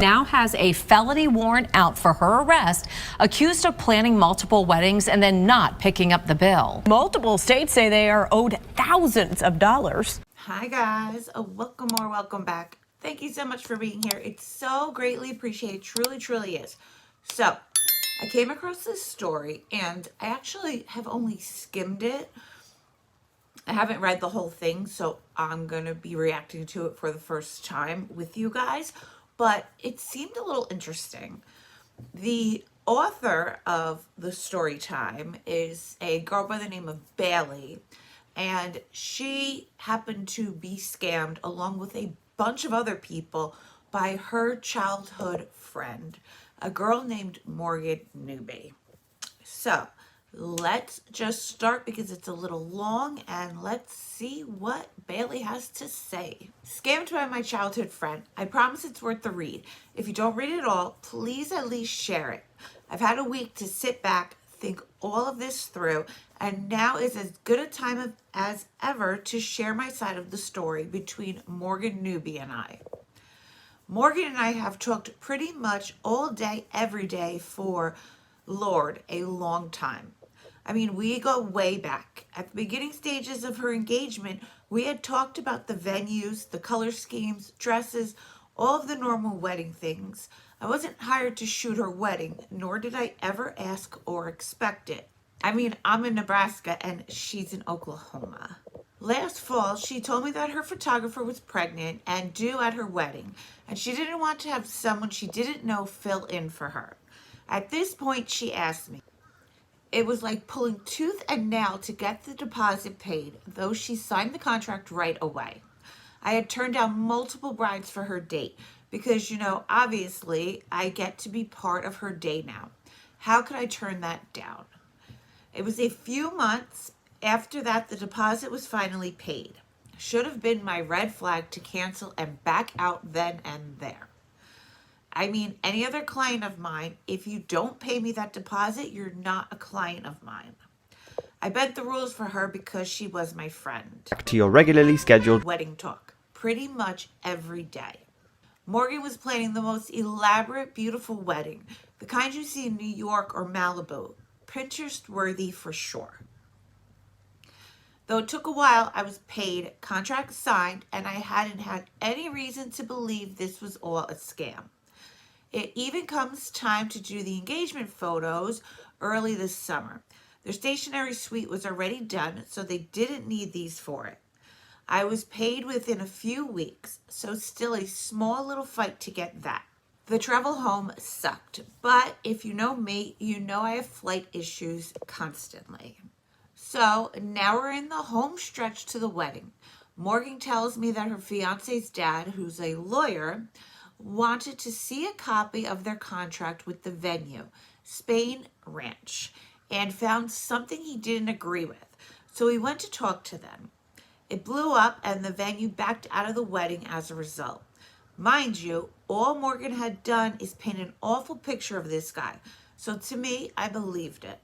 Now has a felony warrant out for her arrest, accused of planning multiple weddings and then not picking up the bill. Multiple states say they are owed thousands of dollars. Hi guys, welcome back. Thank you so much for being here. It's so greatly appreciated, truly is. So I came across this story and I actually have only skimmed it. I haven't read the whole thing, so I'm gonna be reacting to it for the first time with you guys, but it seemed a little interesting. The author of the story time is a girl by the name of Bailey, and she happened to be scammed along with a bunch of other people by her childhood friend, a girl named Morgan Newby. So let's just start because it's a little long and let's see what Bailey has to say. Scammed by my childhood friend. I promise it's worth the read. If you don't read it all, please at least share it. I've had a week to sit back, think all of this through, and now is as good a time as ever to share my side of the story between Morgan Newby and I. Morgan and I have talked pretty much all day, every day for, Lord, a long time. I mean, we go way back. At the beginning stages of her engagement, we had talked about the venues, the color schemes, dresses, all of the normal wedding things. I wasn't hired to shoot her wedding, nor did I ever ask or expect it. I mean, I'm in Nebraska and she's in Oklahoma. Last fall, she told me that her photographer was pregnant and due at her wedding, and she didn't want to have someone she didn't know fill in for her. At this point, she asked me. It was like pulling tooth and nail to get the deposit paid, though she signed the contract right away. I had turned down multiple brides for her date because, obviously I get to be part of her day now. How could I turn that down? It was a few months after that the deposit was finally paid. Should have been my red flag to cancel and back out then and there. I mean, any other client of mine, if you don't pay me that deposit, you're not a client of mine. I bent the rules for her because she was my friend. To your regularly scheduled wedding talk, pretty much every day. Morgan was planning the most elaborate, beautiful wedding, the kind you see in New York or Malibu. Pinterest worthy for sure. Though it took a while, I was paid, contract signed, and I hadn't had any reason to believe this was all a scam. It even comes time to do the engagement photos early this summer. Their stationery suite was already done, so they didn't need these for it. I was paid within a few weeks, so still a small little fight to get that. The travel home sucked, but if you know me, you know I have flight issues constantly. So now we're in the home stretch to the wedding. Morgan tells me that her fiance's dad, who's a lawyer, wanted to see a copy of their contract with the venue, Spain Ranch, and found something he didn't agree with. So he went to talk to them. It blew up and the venue backed out of the wedding as a result. Mind you, all Morgan had done is paint an awful picture of this guy. So to me, I believed it.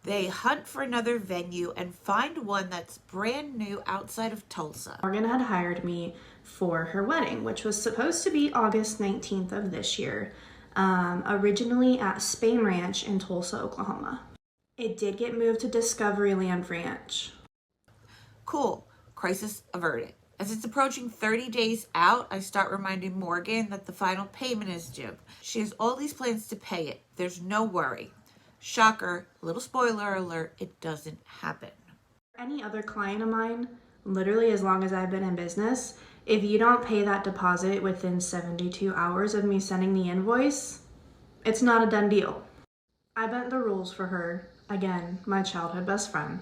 They hunt for another venue and find one that's brand new outside of Tulsa. Morgan had hired me for her wedding, which was supposed to be August 19th of this year, originally at Spain Ranch in Tulsa, Oklahoma. It did get moved to Discoveryland Ranch. Cool, crisis averted. As it's approaching 30 days out, I start reminding Morgan that the final payment is due. She has all these plans to pay it. There's no worry. Shocker, little spoiler alert, it doesn't happen. Any other client of mine, literally as long as I've been in business, if you don't pay that deposit within 72 hours of me sending the invoice, it's not a done deal. I bent the rules for her, again, my childhood best friend.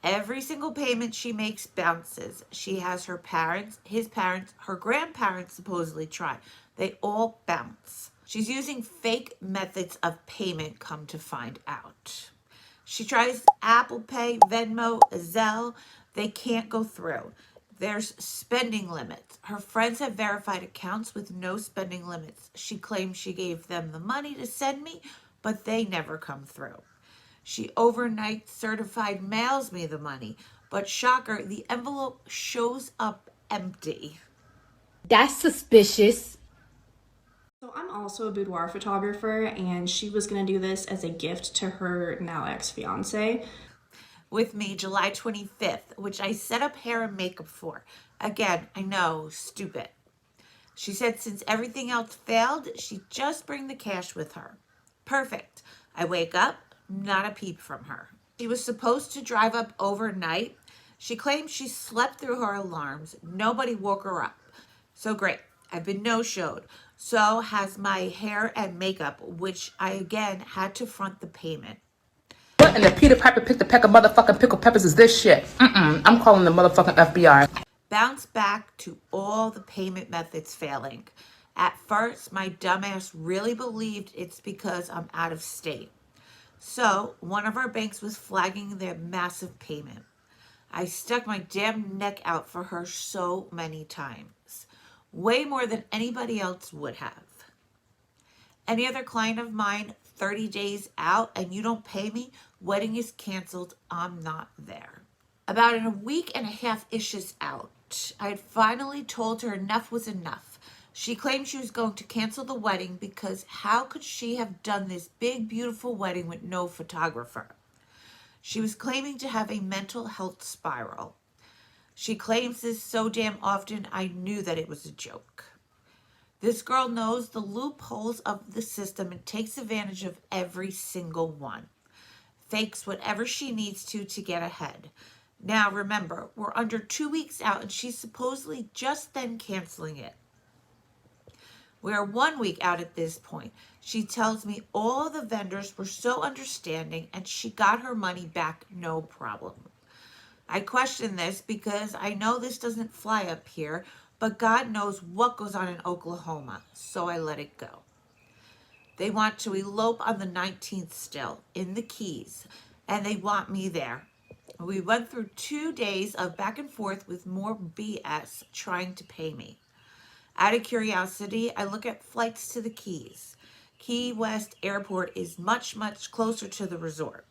Every single payment she makes bounces. She has her parents, his parents, her grandparents supposedly try. They all bounce. She's using fake methods of payment, come to find out. She tries Apple Pay, Venmo, Zelle. They can't go through. There's spending limits. Her friends have verified accounts with no spending limits. She claims she gave them the money to send me, but they never come through. She overnight certified mails me the money, but shocker, the envelope shows up empty. That's suspicious. also a boudoir photographer, and she was going to do this as a gift to her now ex-fiance. With me July 25th, which I set up hair and makeup for. Again, I know, stupid. She said since everything else failed, she'd just bring the cash with her. Perfect. I wake up, not a peep from her. She was supposed to drive up overnight. She claims she slept through her alarms. Nobody woke her up. So great. I've been no-showed. So has my hair and makeup, which I again had to front the payment. What in the Peter Piper picked a peck of motherfucking pickled peppers is this shit? I'm calling the motherfucking FBI. Bounce back to all the payment methods failing. At first, my dumbass really believed it's because I'm out of state. So, one of our banks was flagging their massive payment. I stuck my damn neck out for her so many times. Way more than anybody else would have. Any other client of mine, 30 days out and you don't pay me, wedding is canceled, I'm not there. About in a week and a half-ish is out, I had finally told her enough was enough. She claimed she was going to cancel the wedding because how could she have done this big, beautiful wedding with no photographer? She was claiming to have a mental health spiral. She claims this so damn often, I knew that it was a joke. This girl knows the loopholes of the system and takes advantage of every single one. Fakes whatever she needs to get ahead. Now remember, we're under 2 weeks out and she's supposedly just then canceling it. We are 1 week out at this point. She tells me all the vendors were so understanding and she got her money back no problem. I question this because I know this doesn't fly up here, but God knows what goes on in Oklahoma, so I let it go. They want to elope on the 19th still, in the Keys, and they want me there. We went through 2 days of back and forth with more BS trying to pay me. Out of curiosity, I look at flights to the Keys. Key West Airport is much, much closer to the resort.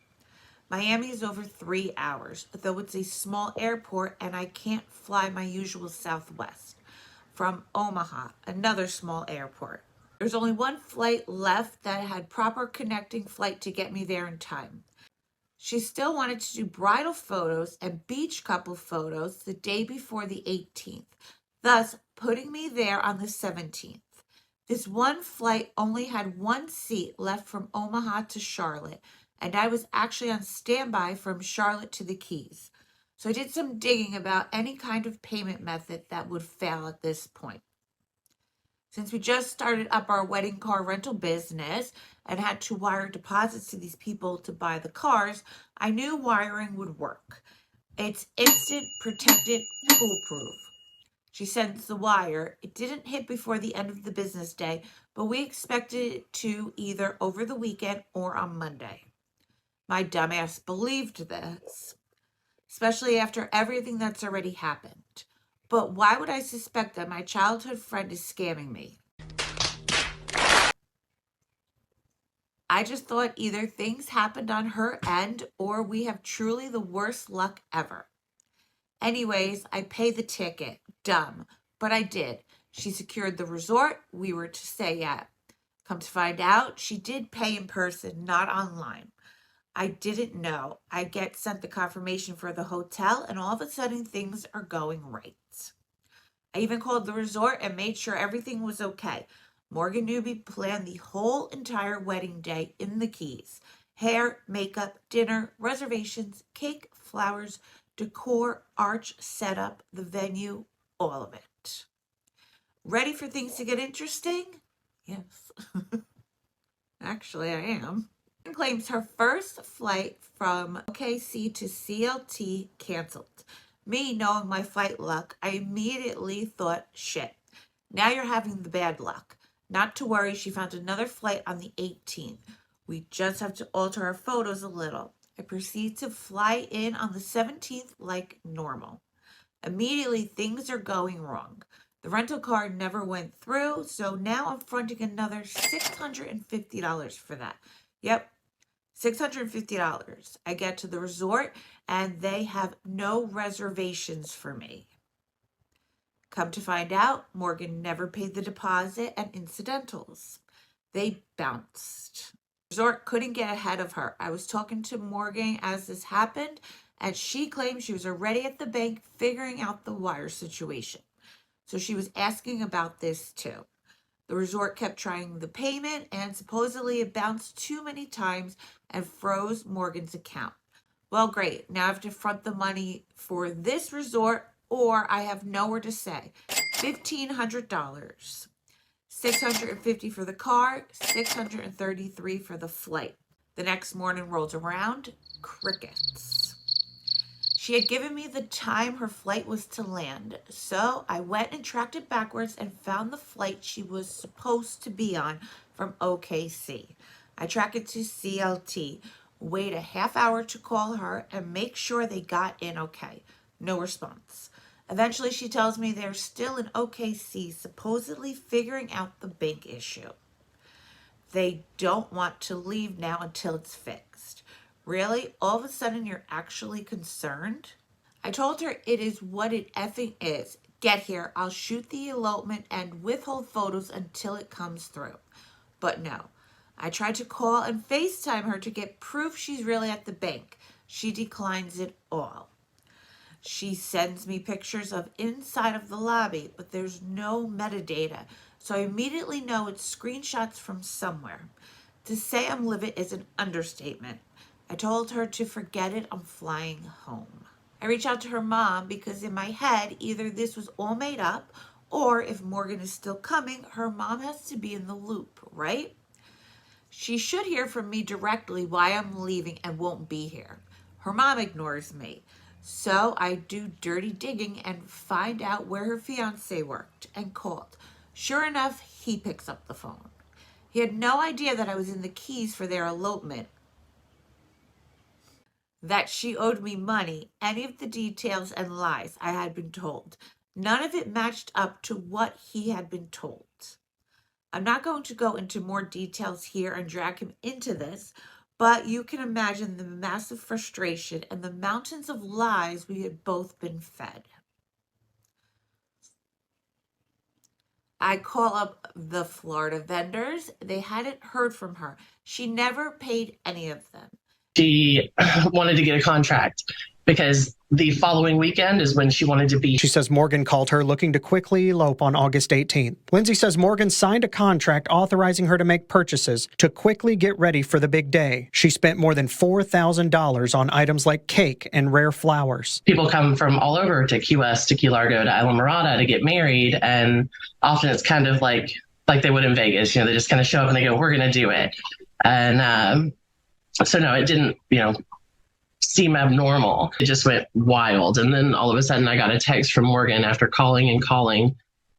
Miami is over 3 hours, though it's a small airport and I can't fly my usual Southwest. From Omaha, another small airport. There's only one flight left that had proper connecting flight to get me there in time. She still wanted to do bridal photos and beach couple photos the day before the 18th, thus putting me there on the 17th. This one flight only had one seat left from Omaha to Charlotte, and I was actually on standby from Charlotte to the Keys. So I did some digging about any kind of payment method that would fail at this point. Since we just started up our wedding car rental business and had to wire deposits to these people to buy the cars, I knew wiring would work. It's instant, protected, foolproof. She sends the wire. It didn't hit before the end of the business day, but we expected it to either over the weekend or on Monday. My dumbass believed this, especially after everything that's already happened. But why would I suspect that my childhood friend is scamming me? I just thought either things happened on her end or we have truly the worst luck ever. Anyways, I paid the ticket. Dumb. But I did. She secured the resort we were to stay at. Come to find out, she did pay in person, not online. I didn't know. I get sent the confirmation for the hotel and all of a sudden things are going right. I even called the resort and made sure everything was okay. Morgan Newby planned the whole entire wedding day in the Keys. Hair, makeup, dinner, reservations, cake, flowers, decor, arch, setup, the venue, all of it. Ready for things to get interesting? Yes. Actually, I am. Claims her first flight from OKC to CLT canceled. Me knowing my flight luck, I immediately thought, shit, now you're having the bad luck. Not to worry, she found another flight on the 18th. We just have to alter our photos a little. I proceed to fly in on the 17th like normal. Immediately, things are going wrong. The rental car never went through, so now I'm fronting another $650 for that. Yep, $650. I get to the resort and they have no reservations for me. Come to find out, Morgan never paid the deposit and incidentals. they bounced. Resort couldn't get ahead of her. I was talking to Morgan as this happened, and she claimed she was already at the bank figuring out the wire situation. So she was asking about this too. The resort kept trying the payment, and supposedly it bounced too many times and froze Morgan's account. Well, great. Now I have to front the money for this resort, or I have nowhere to say. $1,500. $650 for the car, $633 for the flight. The next morning rolled around, crickets. She had given me the time her flight was to land, so I went and tracked it backwards and found the flight she was supposed to be on from OKC. I tracked it to CLT, wait a half hour to call her and make sure they got in okay. No response. Eventually she tells me they're still in OKC, supposedly figuring out the bank issue. They don't want to leave now until it's fixed. Really? All of a sudden you're actually concerned? I told her it is what it effing is. Get here, I'll shoot the elopement and withhold photos until it comes through. But no. I tried to call and FaceTime her to get proof she's really at the bank. She declines it all. She sends me pictures of inside of the lobby, but there's no metadata, so I immediately know it's screenshots from somewhere. To say I'm livid is an understatement. I told her to forget it, I'm flying home. I reach out to her mom because in my head, either this was all made up, or if Morgan is still coming, her mom has to be in the loop, right? She should hear from me directly why I'm leaving and won't be here. Her mom ignores me. So I do dirty digging and find out where her fiance worked and called. Sure enough, he picks up the phone. He had no idea that I was in the keys for their elopement, that she owed me money, any of the details and lies I had been told. None of it matched up to what he had been told. I'm not going to go into more details here and drag him into this, but you can imagine the massive frustration and the mountains of lies we had both been fed. I call up the Florida vendors. They hadn't heard from her. She never paid any of them. She wanted to get a contract because the following weekend is when she wanted to be. She says Morgan called her looking to quickly elope on August 18th. Lindsay says Morgan signed a contract authorizing her to make purchases to quickly get ready for the big day. She spent more than $4,000 on items like cake and rare flowers. People come from all over to Key West, to Key Largo, to Isla Mirada to get married, and often it's kind of like they would in Vegas. You know, they just kind of show up and they go, "We're going to do it," and so no, it didn't, seem abnormal. It just went wild. And then all of a sudden I got a text from Morgan after calling and calling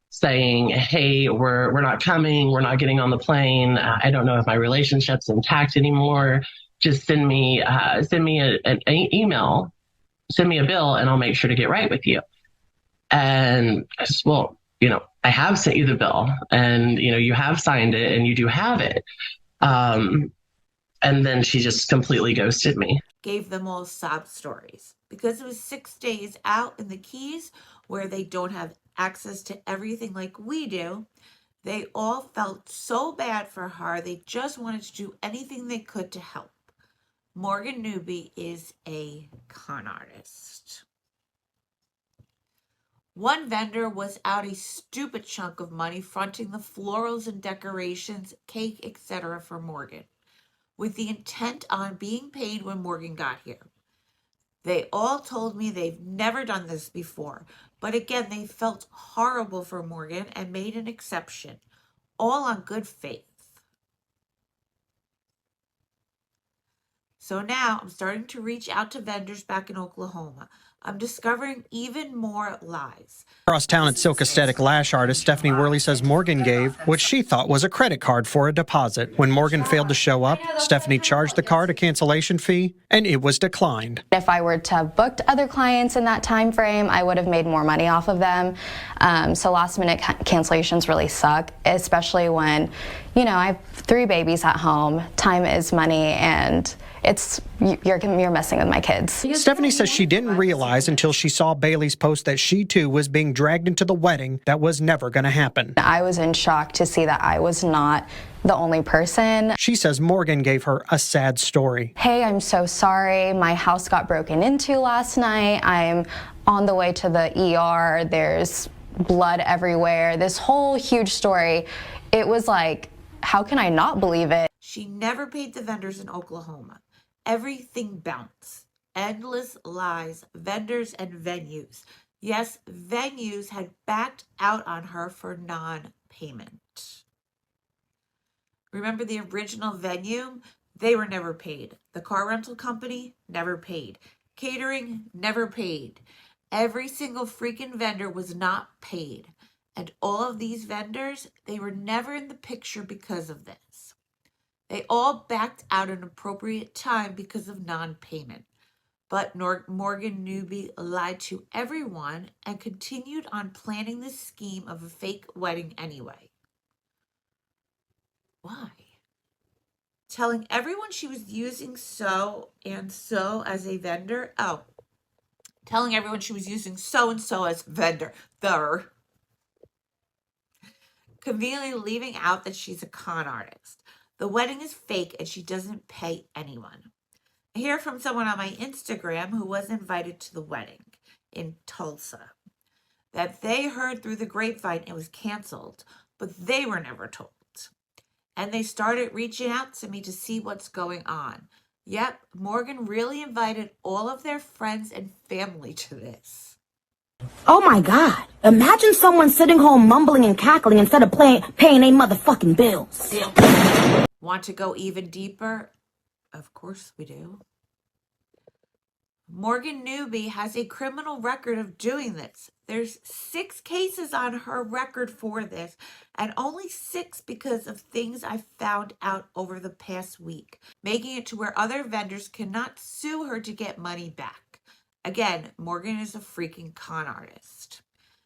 saying, "Hey, we're not coming. We're not getting on the plane. I don't know if my relationship's intact anymore. Just send me an email, send me a bill, and I'll make sure to get right with you." And I said, "Well, I have sent you the bill, and you have signed it, and you do have it." And then she just completely ghosted me. Gave them all sob stories because it was 6 days out in the Keys where they don't have access to everything like we do. They all felt so bad for her. They just wanted to do anything they could to help. Morgan Newby is a con artist. One vendor was out a stupid chunk of money fronting the florals and decorations, cake, etc. for Morgan, with the intent on being paid when Morgan got here. They all told me they've never done this before, but again, they felt horrible for Morgan and made an exception, all on good faith. So now I'm starting to reach out to vendors back in Oklahoma. I'm discovering even more lies. Across town at Silk Aesthetic lash artist Stephanie Worley says Morgan gave what she thought was a credit card for a deposit. When Morgan failed to show up, Stephanie charged the card a cancellation fee, and it was declined. If I were to have booked other clients in that time frame, I would have made more money off of them. So last minute cancellations really suck, especially when, I have 3 babies at home. Time is money, and you're messing with my kids. Stephanie says she didn't realize until she saw Bailey's post that she too was being dragged into the wedding that was never going to happen. I was in shock to see that I was not the only person. She says Morgan gave her a sad story. Hey, I'm so sorry. My house got broken into last night. I'm on the way to the ER. There's blood everywhere. This whole huge story. It was like, how can I not believe it? She never paid the vendors in Oklahoma. Everything bounced. Endless lies, vendors and venues. Yes, venues had backed out on her for non-payment. Remember the original venue? They were never paid. The car rental company never paid. Catering never paid. Every single freaking vendor was not paid. And all of these vendors, they were never in the picture because of this. They all backed out at an appropriate time because of non-payment. But Morgan Newby lied to everyone and continued on planning the scheme of a fake wedding anyway. Why? Telling everyone she was using so and so as a vendor. Oh, telling everyone she was using so and so as vendor. Conveniently leaving out that she's a con artist. The wedding is fake and she doesn't pay anyone. I hear from someone on my Instagram who was invited to the wedding in Tulsa that they heard through the grapevine it was canceled, but they were never told. And they started reaching out to me to see what's going on. Yep, Morgan really invited all of their friends and family to this. Oh my God. Imagine someone sitting home mumbling and cackling instead of paying their motherfucking bills. Want to go even deeper? Of course we do. Morgan Newby has a criminal record of doing this. There's 6 cases on her record for this, and only 6 because of things I found out over the past week, making it to where other vendors cannot sue her to get money back. Again, Morgan is a freaking con artist.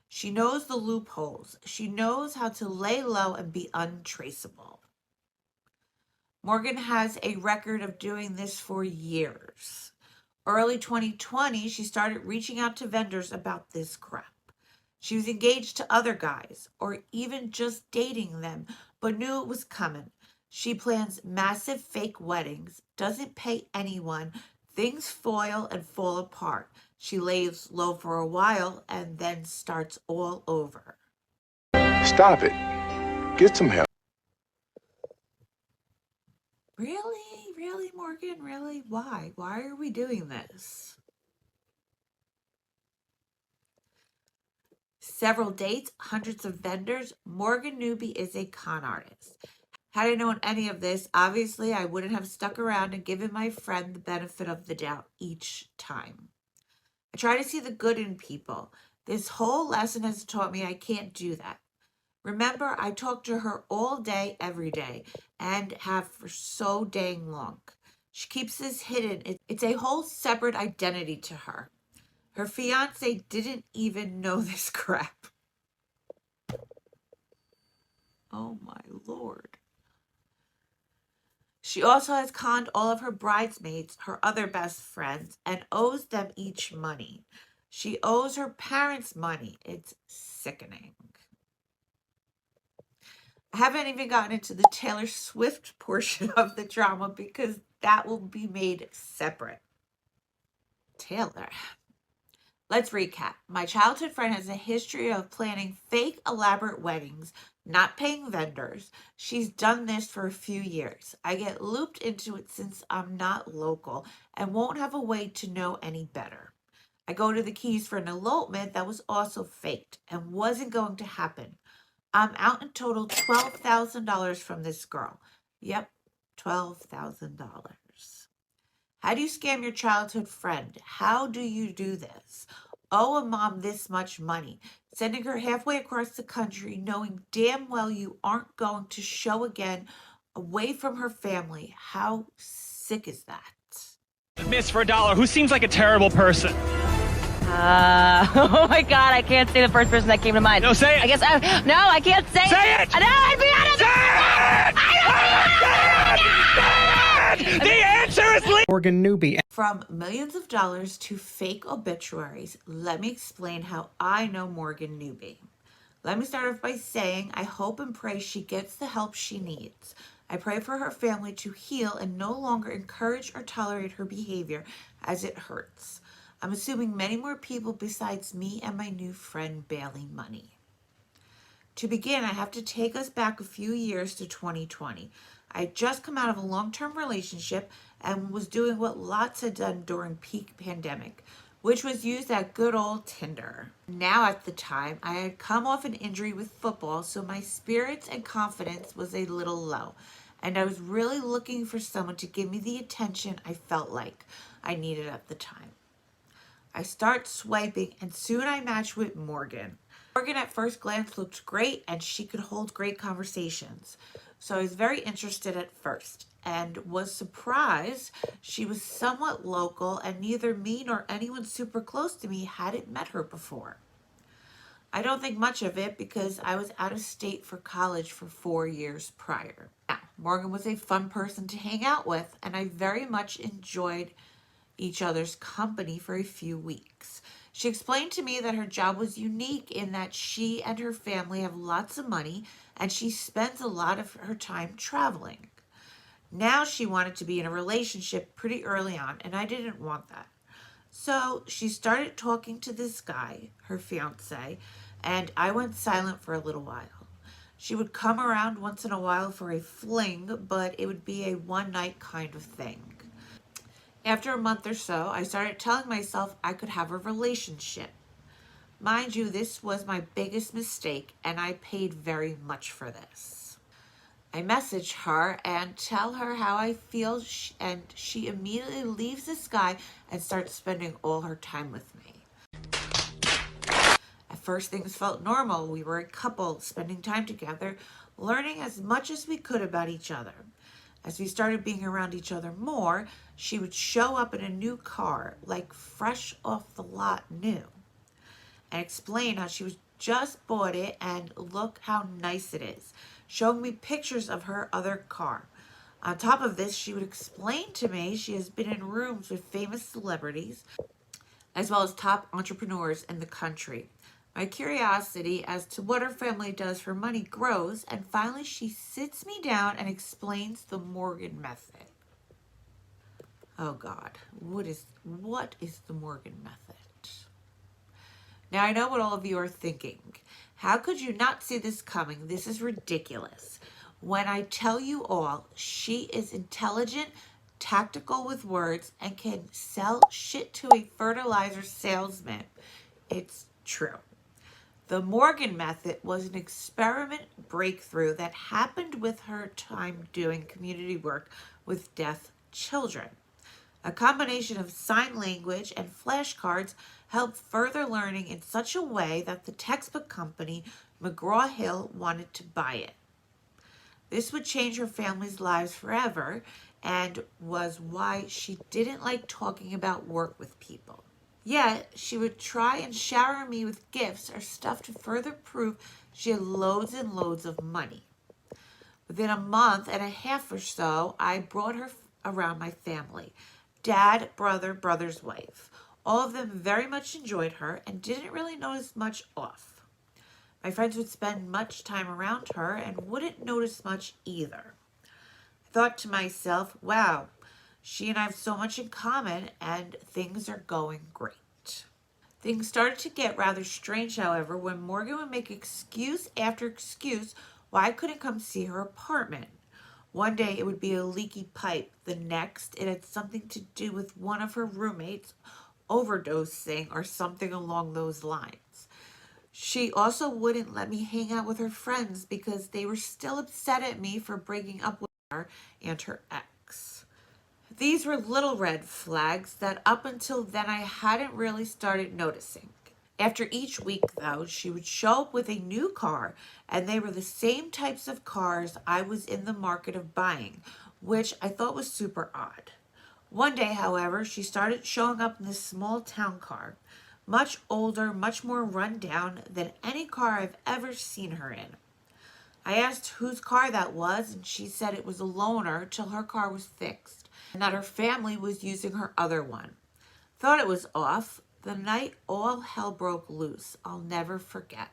She knows the loopholes. She knows how to lay low and be untraceable. Morgan has a record of doing this for years. Early 2020, she started reaching out to vendors about this crap. She was engaged to other guys, or even just dating them, but knew it was coming. She plans massive fake weddings, doesn't pay anyone, things foil and fall apart. She lays low for a while and then starts all over. Stop it. Get some help. Really? Really, Morgan? Really? Why? Why are we doing this? Several dates, hundreds of vendors. Morgan Newby is a con artist. Had I known any of this, obviously I wouldn't have stuck around and given my friend the benefit of the doubt each time. I try to see the good in people. This whole lesson has taught me I can't do that. Remember, I talk to her all day, every day, and have for so dang long. She keeps this hidden. It's a whole separate identity to her. Her fiance didn't even know this crap. Oh my Lord. She also has conned all of her bridesmaids, her other best friends, and owes them each money. She owes her parents money. It's sickening. I haven't even gotten into the Taylor Swift portion of the drama because that will be made separate. Taylor. Let's recap. My childhood friend has a history of planning fake elaborate weddings, not paying vendors. She's done this for a few years. I get looped into it since I'm not local and won't have a way to know any better. I go to the Keys for an elopement that was also faked and wasn't going to happen. I'm out in total $12,000 from this girl. Yep, $12,000. How do you scam your childhood friend? How do you do this? Owe a mom this much money, sending her halfway across the country, knowing damn well you aren't going to show again, away from her family. How sick is that? Miss for $1, who seems like a terrible person? Oh my God, I can't say the first person that came to mind. No, say it. I guess, no, I can't say it. Say it. No, I'd be honest. Say it! The answer is Lee. Morgan Newby. From millions of dollars to fake obituaries, let me explain how I know Morgan Newby. Let me start off by saying I hope and pray she gets the help she needs. I pray for her family to heal and no longer encourage or tolerate her behavior as it hurts. I'm assuming many more people besides me and my new friend bailing money. To begin, I have to take us back a few years to 2020. I had just come out of a long-term relationship and was doing what lots had done during peak pandemic, which was use that good old Tinder. Now at the time, I had come off an injury with football, so my spirits and confidence was a little low, and I was really looking for someone to give me the attention I felt like I needed at the time. I start swiping and soon I match with Morgan. Morgan at first glance looked great and she could hold great conversations. So I was very interested at first and was surprised she was somewhat local and neither me nor anyone super close to me hadn't met her before. I don't think much of it because I was out of state for college for 4 years prior. Now, Morgan was a fun person to hang out with and I very much enjoyed each other's company for a few weeks. She explained to me that her job was unique in that she and her family have lots of money and she spends a lot of her time traveling. Now she wanted to be in a relationship pretty early on and I didn't want that. So she started talking to this guy, her fiance, and I went silent for a little while. She would come around once in a while for a fling, but it would be a one-night kind of thing. After a month or so, I started telling myself I could have a relationship. Mind you, this was my biggest mistake and I paid very much for this. I message her and tell her how I feel and she immediately leaves this guy and starts spending all her time with me. At first things felt normal. We were a couple spending time together, learning as much as we could about each other. As we started being around each other more, she would show up in a new car, like fresh off the lot new, and explain how she was just bought it and look how nice it is, showing me pictures of her other car. On top of this, she would explain to me she has been in rooms with famous celebrities, as well as top entrepreneurs in the country. My curiosity as to what her family does for money grows, and finally she sits me down and explains the Morgan method. Oh God, what is the Morgan method? Now I know what all of you are thinking. How could you not see this coming? This is ridiculous. When I tell you all, she is intelligent, tactical with words, and can sell shit to a fertilizer salesman. It's true. The Morgan method was an experiment breakthrough that happened with her time doing community work with deaf children. A combination of sign language and flashcards helped further learning in such a way that the textbook company McGraw-Hill wanted to buy it. This would change her family's lives forever and was why she didn't like talking about work with people. Yet, she would try and shower me with gifts or stuff to further prove she had loads and loads of money. Within a month and a half or so, I brought her around my family. Dad, brother, brother's wife. All of them very much enjoyed her and didn't really notice much off. My friends would spend much time around her and wouldn't notice much either. I thought to myself, wow, she and I have so much in common and things are going great. Things started to get rather strange, however, when Morgan would make excuse after excuse why I couldn't come see her apartment. One day it would be a leaky pipe. The next it had something to do with one of her roommates overdosing or something along those lines. She also wouldn't let me hang out with her friends because they were still upset at me for breaking up with her and her ex. These were little red flags that up until then I hadn't really started noticing. After each week, though, she would show up with a new car, and they were the same types of cars I was in the market of buying, which I thought was super odd. One day, however, she started showing up in this small town car, much older, much more run down than any car I've ever seen her in. I asked whose car that was, and she said it was a loaner till her car was fixed, and that her family was using her other one. Thought it was off. The night all hell broke loose. I'll never forget.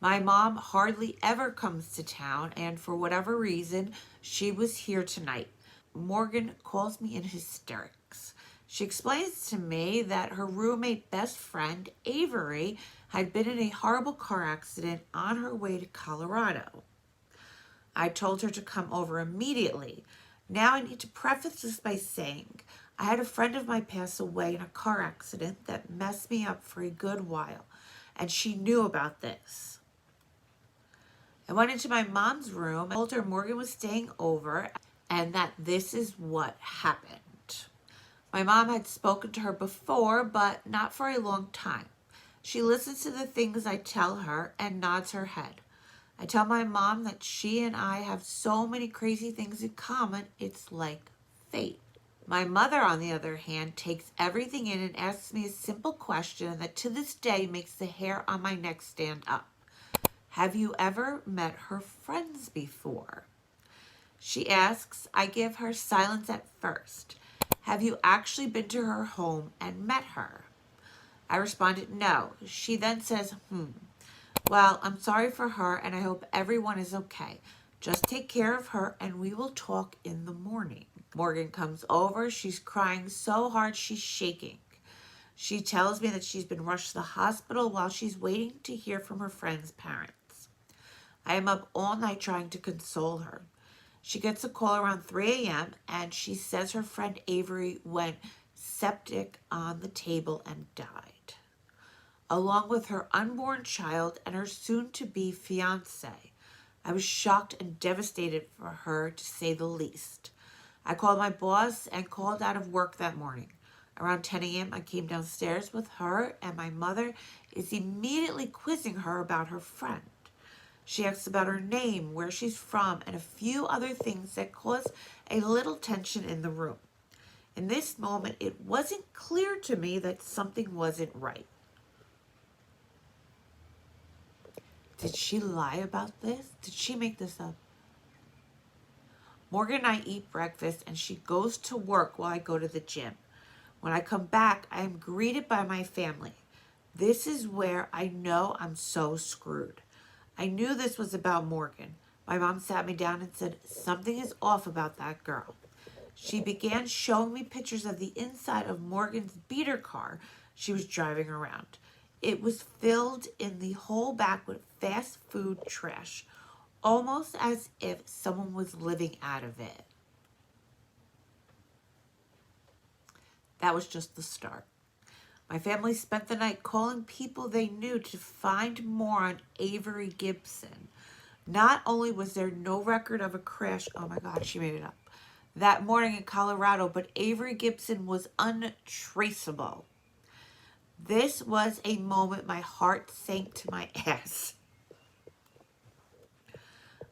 My mom hardly ever comes to town, and for whatever reason, she was here tonight. Morgan calls me in hysterics. She explains to me that her roommate best friend, Avery, had been in a horrible car accident on her way to Colorado. I told her to come over immediately. Now I need to preface this by saying I had a friend of mine pass away in a car accident that messed me up for a good while, and she knew about this. I went into my mom's room and told her Morgan was staying over and that this is what happened. My mom had spoken to her before, but not for a long time. She listens to the things I tell her and nods her head. I tell my mom that she and I have so many crazy things in common, it's like fate. My mother, on the other hand, takes everything in and asks me a simple question that to this day makes the hair on my neck stand up. Have you ever met her friends before? She asks. I give her silence at first. Have you actually been to her home and met her? I responded, no. She then says, well, I'm sorry for her and I hope everyone is okay. Just take care of her and we will talk in the morning. Morgan comes over. She's crying so hard she's shaking. She tells me that she's been rushed to the hospital while she's waiting to hear from her friend's parents. I am up all night trying to console her. She gets a call around 3 a.m. and she says her friend Avery went septic on the table and died, along with her unborn child and her soon-to-be fiance. I was shocked and devastated for her, to say the least. I called my boss and called out of work that morning. Around 10 a.m., I came downstairs with her, and my mother is immediately quizzing her about her friend. She asks about her name, where she's from, and a few other things that cause a little tension in the room. In this moment, it wasn't clear to me that something wasn't right. Did she lie about this? Did she make this up? Morgan and I eat breakfast, and she goes to work while I go to the gym. When I come back, I am greeted by my family. This is where I know I'm so screwed. I knew this was about Morgan. My mom sat me down and said, something is off about that girl. She began showing me pictures of the inside of Morgan's beater car she was driving around. It was filled in the whole back with fast food trash, almost as if someone was living out of it. That was just the start. My family spent the night calling people they knew to find more on Avery Gibson. Not only was there no record of a crash, oh my God, she made it up, that morning in Colorado, but Avery Gibson was untraceable. This was a moment my heart sank to my ass.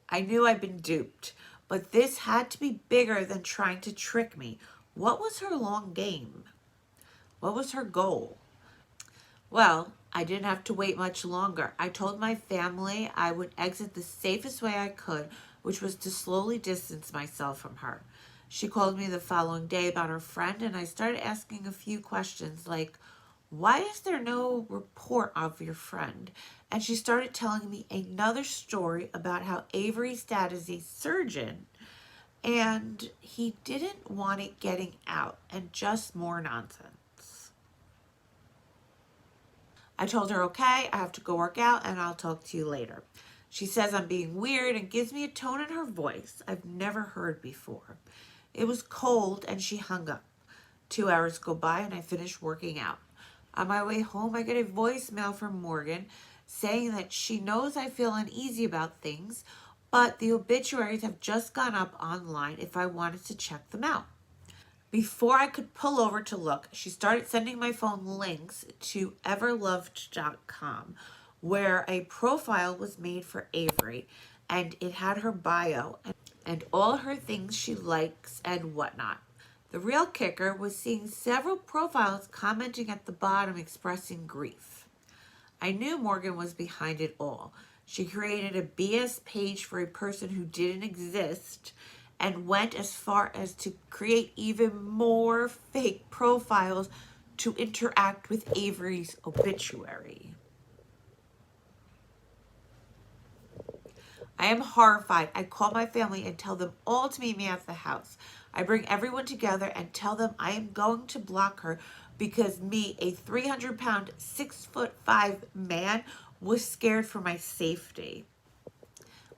I knew I'd been duped, but this had to be bigger than trying to trick me. What was her long game? What was her goal? Well, I didn't have to wait much longer. I told my family I would exit the safest way I could, which was to slowly distance myself from her. She called me the following day about her friend, and I started asking a few questions like, why is there no report of your friend? And she started telling me another story about how Avery's dad is a surgeon and he didn't want it getting out, and just more nonsense. I told her, okay, I have to go work out and I'll talk to you later. She says I'm being weird and gives me a tone in her voice I've never heard before. It was cold and she hung up. 2 hours go by and I finish working out. On my way home, I get a voicemail from Morgan saying that she knows I feel uneasy about things, but the obituaries have just gone up online if I wanted to check them out. Before I could pull over to look, she started sending my phone links to everloved.com, where a profile was made for Avery, and it had her bio and all her things she likes and whatnot. The real kicker was seeing several profiles commenting at the bottom expressing grief. I knew Morgan was behind it all. She created a BS page for a person who didn't exist and went as far as to create even more fake profiles to interact with Avery's obituary. I am horrified. I call my family and tell them all to meet me at the house. I bring everyone together and tell them I am going to block her because me, a 300-pound, 6'5" man, was scared for my safety.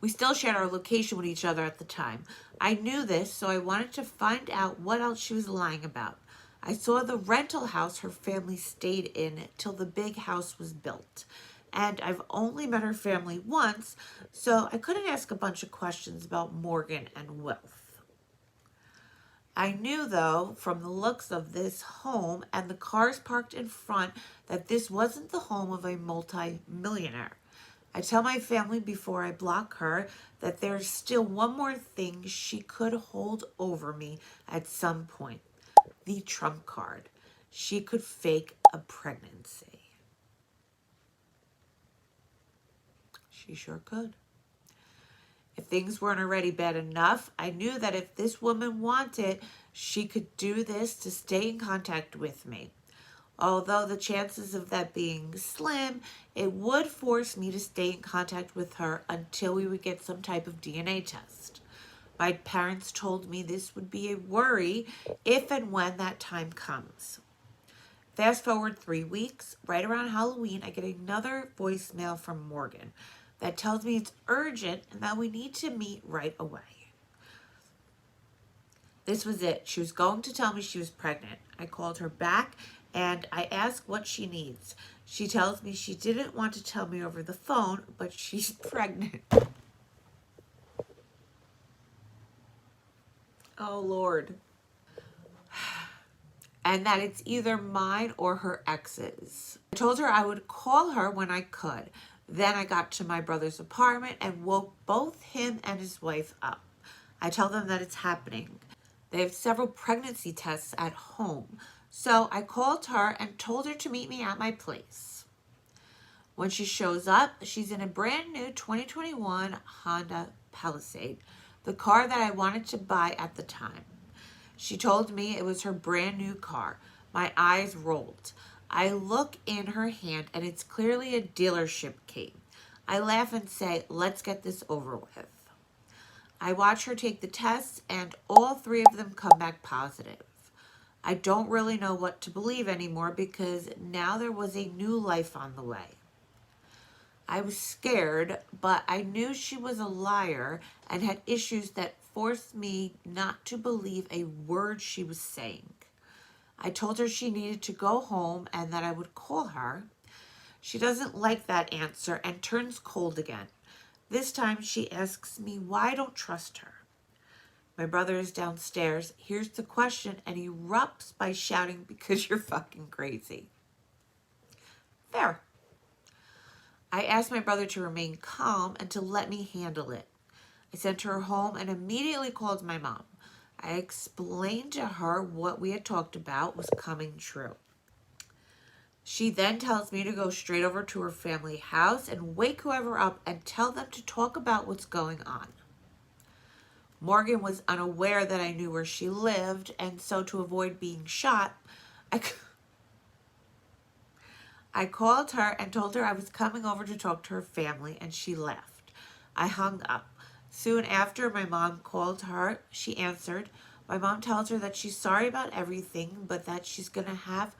We still shared our location with each other at the time. I knew this, so I wanted to find out what else she was lying about. I saw the rental house her family stayed in till the big house was built. And I've only met her family once, so I couldn't ask a bunch of questions about Morgan and wealth. I knew, though, from the looks of this home and the cars parked in front, that this wasn't the home of a multi-millionaire. I tell my family before I block her that there's still one more thing she could hold over me at some point. The trump card. She could fake a pregnancy. She sure could. If things weren't already bad enough, I knew that if this woman wanted, she could do this to stay in contact with me. Although the chances of that being slim, it would force me to stay in contact with her until we would get some type of DNA test. My parents told me this would be a worry if and when that time comes. Fast forward 3 weeks, right around Halloween, I get another voicemail from Morgan that tells me it's urgent and that we need to meet right away. This was it. She was going to tell me she was pregnant. I called her back and I asked what she needs. She tells me she didn't want to tell me over the phone, but she's pregnant. Oh, Lord. And that it's either mine or her ex's. I told her I would call her when I could. Then I got to my brother's apartment and woke both him and his wife up. I tell them that it's happening. They have several pregnancy tests at home. So I called her and told her to meet me at my place. When she shows up, she's in a brand new 2021 Honda Palisade, the car that I wanted to buy at the time. She told me it was her brand new car. My eyes rolled. I look in her hand and it's clearly a dealership key. I laugh and say, let's get this over with. I watch her take the tests and all 3 of them come back positive. I don't really know what to believe anymore because now there was a new life on the way. I was scared, but I knew she was a liar and had issues that forced me not to believe a word she was saying. I told her she needed to go home and that I would call her. She doesn't like that answer and turns cold again. This time she asks me why I don't trust her. My brother is downstairs, hears the question, and erupts by shouting, because you're fucking crazy. Fair. I asked my brother to remain calm and to let me handle it. I sent her home and immediately called my mom. I explained to her what we had talked about was coming true. She then tells me to go straight over to her family house and wake whoever up and tell them to talk about what's going on. Morgan was unaware that I knew where she lived, and so to avoid being shot, I called her and told her I was coming over to talk to her family, and she left. I hung up. Soon after, my mom called her. She answered. My mom tells her that she's sorry about everything, but that she's going to have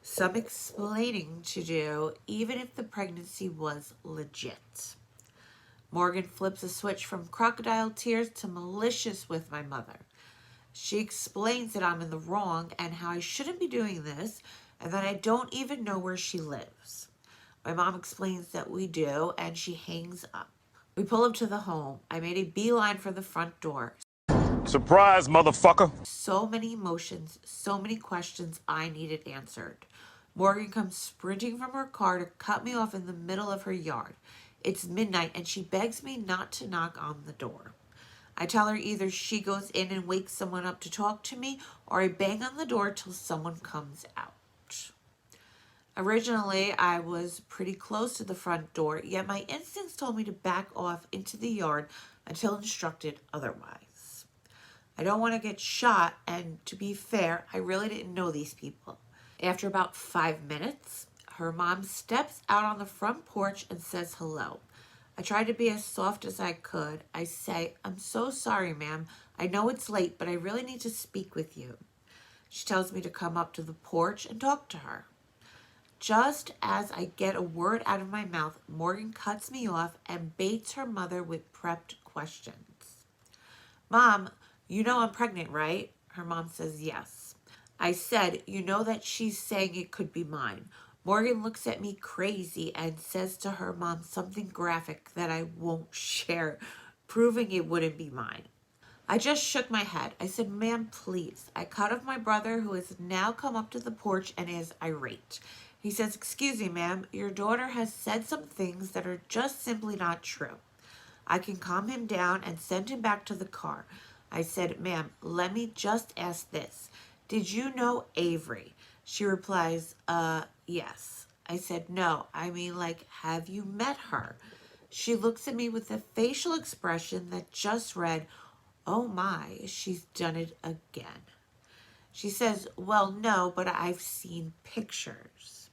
some explaining to do, even if the pregnancy was legit. Morgan flips a switch from crocodile tears to malicious with my mother. She explains that I'm in the wrong and how I shouldn't be doing this and that I don't even know where she lives. My mom explains that we do, and she hangs up. We pull up to the home. I made a beeline for the front door. Surprise, motherfucker. So many emotions, so many questions I needed answered. Morgan comes sprinting from her car to cut me off in the middle of her yard. It's midnight and she begs me not to knock on the door. I tell her either she goes in and wakes someone up to talk to me, or I bang on the door till someone comes out. Originally, I was pretty close to the front door, yet my instincts told me to back off into the yard until instructed otherwise. I don't want to get shot, and to be fair, I really didn't know these people. After about 5 minutes, her mom steps out on the front porch and says hello. I try to be as soft as I could. I say, I'm so sorry, ma'am. I know it's late, but I really need to speak with you. She tells me to come up to the porch and talk to her. Just as I get a word out of my mouth, Morgan cuts me off and baits her mother with prepped questions. Mom, you know I'm pregnant, right? Her mom says yes. I said, you know that she's saying it could be mine. Morgan looks at me crazy and says to her mom something graphic that I won't share, proving it wouldn't be mine. I just shook my head. I said, ma'am, please. I cut off my brother, who has now come up to the porch and is irate. He says, excuse me, ma'am, your daughter has said some things that are just simply not true. I can calm him down and send him back to the car. I said, ma'am, let me just ask this. Did you know Avery? She replies, yes. I said, no, I mean, like, have you met her? She looks at me with a facial expression that just read, oh my, she's done it again. She says, well, no, but I've seen pictures.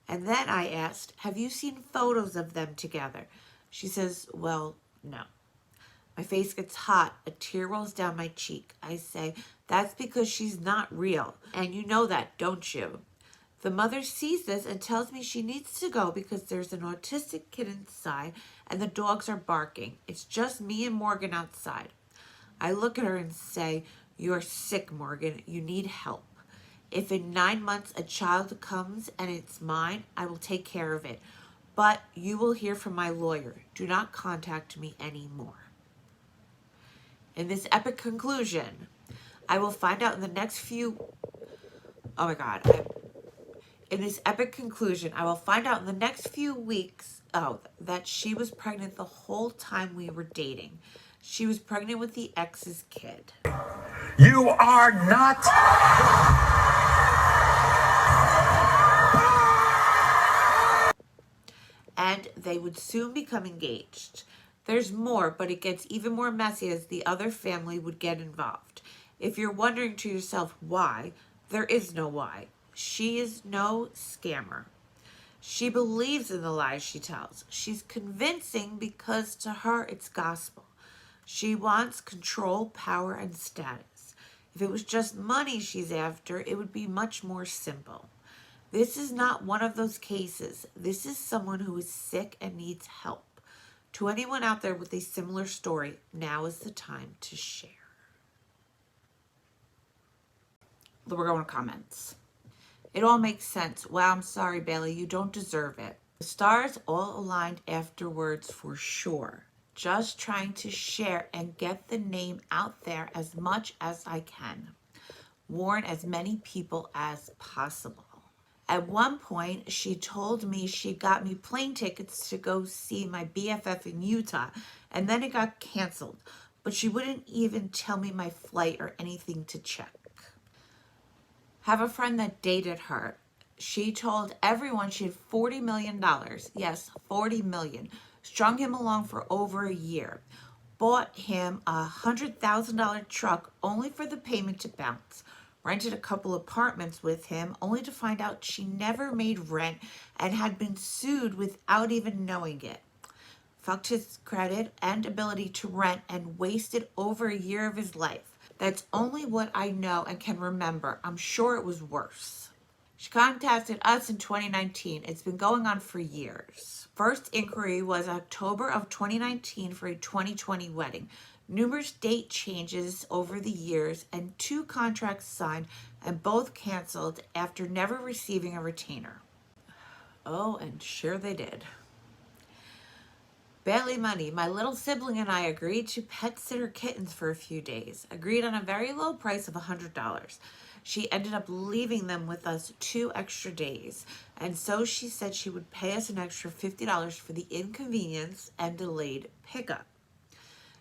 And then I asked, have you seen photos of them together? She says, well, no. My face gets hot. A tear rolls down my cheek. I say, that's because she's not real. And you know that, don't you? The mother sees this and tells me she needs to go because there's an autistic kid inside and the dogs are barking. It's just me and Morgan outside. I look at her and say, you're sick, Morgan. You need help. If in 9 months a child comes and it's mine, I will take care of it. But you will hear from my lawyer. Do not contact me anymore. In this epic conclusion, I will find out in the next few... Oh my God. In this epic conclusion, I will find out in the next few weeks that she was pregnant the whole time we were dating. She was pregnant with the ex's kid. You are not. And they would soon become engaged. There's more, but it gets even more messy as the other family would get involved. If you're wondering to yourself why, there is no why. She is no scammer. She believes in the lies she tells. She's convincing because to her it's gospel. She wants control, power, and status. If it was just money she's after, it would be much more simple. This is not one of those cases. This is someone who is sick and needs help. To anyone out there with a similar story, now is the time to share. We're going to comments. It all makes sense. Wow, I'm sorry, Bailey. You don't deserve it. The stars all aligned afterwards for sure. Just trying to share and get the name out there as much as I can. Warn as many people as possible. At one point, she told me she got me plane tickets to go see my BFF in Utah, and then it got canceled. But she wouldn't even tell me my flight or anything to check. Have a friend that dated her. She told everyone she had $40 million. Yes, $40 million. Strung him along for over a year. Bought him a $100,000 truck only for the payment to bounce. Rented a couple apartments with him only to find out she never made rent and had been sued without even knowing it. Fucked his credit and ability to rent and wasted over a year of his life. That's only what I know and can remember. I'm sure it was worse. She contacted us in 2019. It's been going on for years. First inquiry was October of 2019 for a 2020 wedding. Numerous date changes over the years and 2 contracts signed and both canceled after never receiving a retainer. Oh, and sure they did. Bailey money. My little sibling and I agreed to pet sitter kittens for a few days. Agreed on a very low price of $100. She ended up leaving them with us 2 extra days. And so she said she would pay us an extra $50 for the inconvenience and delayed pickup.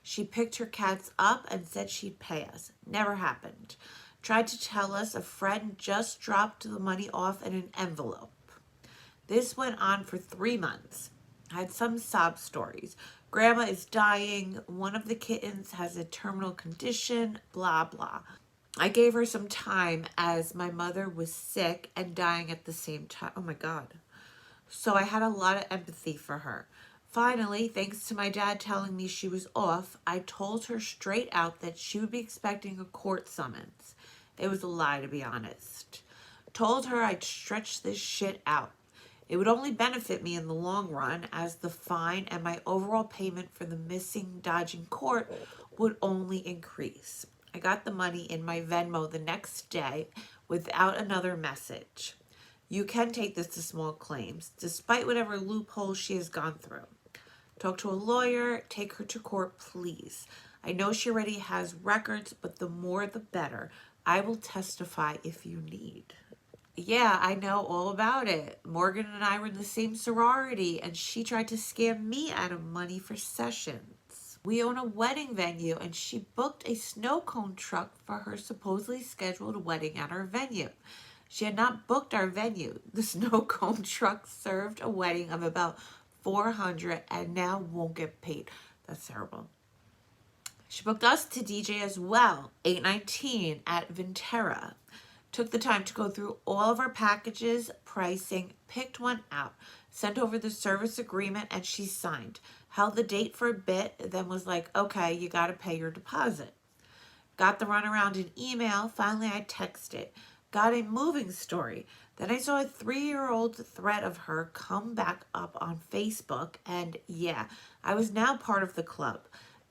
She picked her cats up and said she'd pay us. Never happened. Tried to tell us a friend just dropped the money off in an envelope. This went on for 3 months. I had some sob stories. Grandma is dying. One of the kittens has a terminal condition. Blah, blah. I gave her some time as my mother was sick and dying at the same time. Oh my God. So I had a lot of empathy for her. Finally, thanks to my dad telling me she was off, I told her straight out that she would be expecting a court summons. It was a lie, to be honest. Told her I'd stretch this shit out. It would only benefit me in the long run, as the fine and my overall payment for the missing dodging court would only increase. I got the money in my Venmo the next day without another message. You can take this to small claims, despite whatever loophole she has gone through. Talk to a lawyer, take her to court, please. I know she already has records, but the more the better. I will testify if you need. Yeah, I know all about it. Morgan and I were in the same sorority, and she tried to scam me out of money for sessions. We own a wedding venue, and she booked a snow cone truck for her supposedly scheduled wedding at our venue. She had not booked our venue. The snow cone truck served a wedding of about 400 and now won't get paid. That's terrible. She booked us to DJ as well, 819 at Ventura. Took the time to go through all of our packages, pricing, picked one out, sent over the service agreement, and she signed. Held the date for a bit, then was like, okay, you gotta pay your deposit. Got the runaround in email, finally I texted. Got a moving story. Then I saw a 3-year-old thread of her come back up on Facebook, and yeah, I was now part of the club.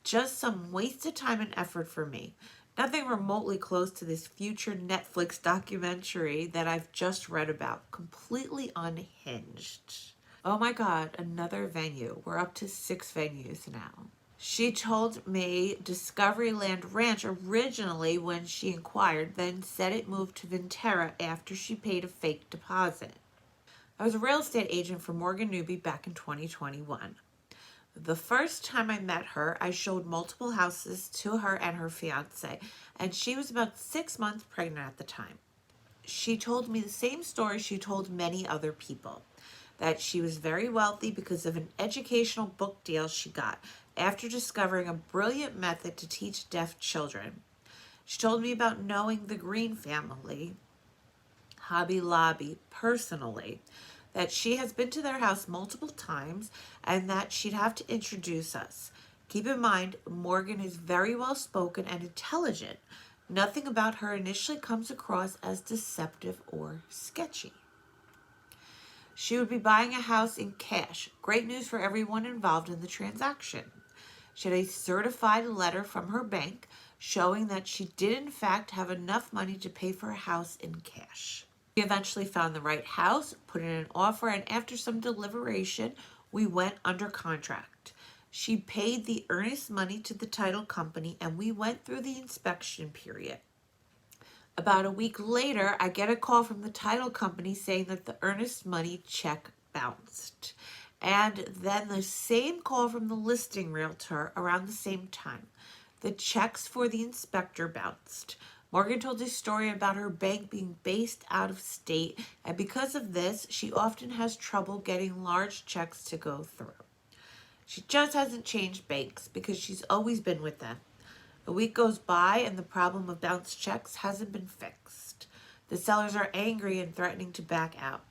Just some wasted time and effort for me. Nothing remotely close to this future Netflix documentary that I've just read about. Completely unhinged. Oh my God, another venue. We're up to 6 venues now. She told me Discoveryland Ranch originally when she inquired, then said it moved to Ventura after she paid a fake deposit. I was a real estate agent for Morgan Newby back in 2021. The first time I met her, I showed multiple houses to her and her fiance, and she was about 6 months pregnant at the time. She told me the same story she told many other people, that she was very wealthy because of an educational book deal she got after discovering a brilliant method to teach deaf children. She told me about knowing the Green family, Hobby Lobby, personally, that she has been to their house multiple times and that she'd have to introduce us. Keep in mind, Morgan is very well spoken and intelligent. Nothing about her initially comes across as deceptive or sketchy. She would be buying a house in cash. Great news for everyone involved in the transaction. She had a certified letter from her bank showing that she did in fact have enough money to pay for a house in cash. We eventually found the right house, put in an offer, and after some deliberation, we went under contract. She paid the earnest money to the title company, and we went through the inspection period. About a week later, I get a call from the title company saying that the earnest money check bounced. And then the same call from the listing realtor around the same time. The checks for the inspector bounced. Morgan told a story about her bank being based out of state, and because of this, she often has trouble getting large checks to go through. She just hasn't changed banks because she's always been with them. A week goes by and the problem of bounced checks hasn't been fixed. The sellers are angry and threatening to back out.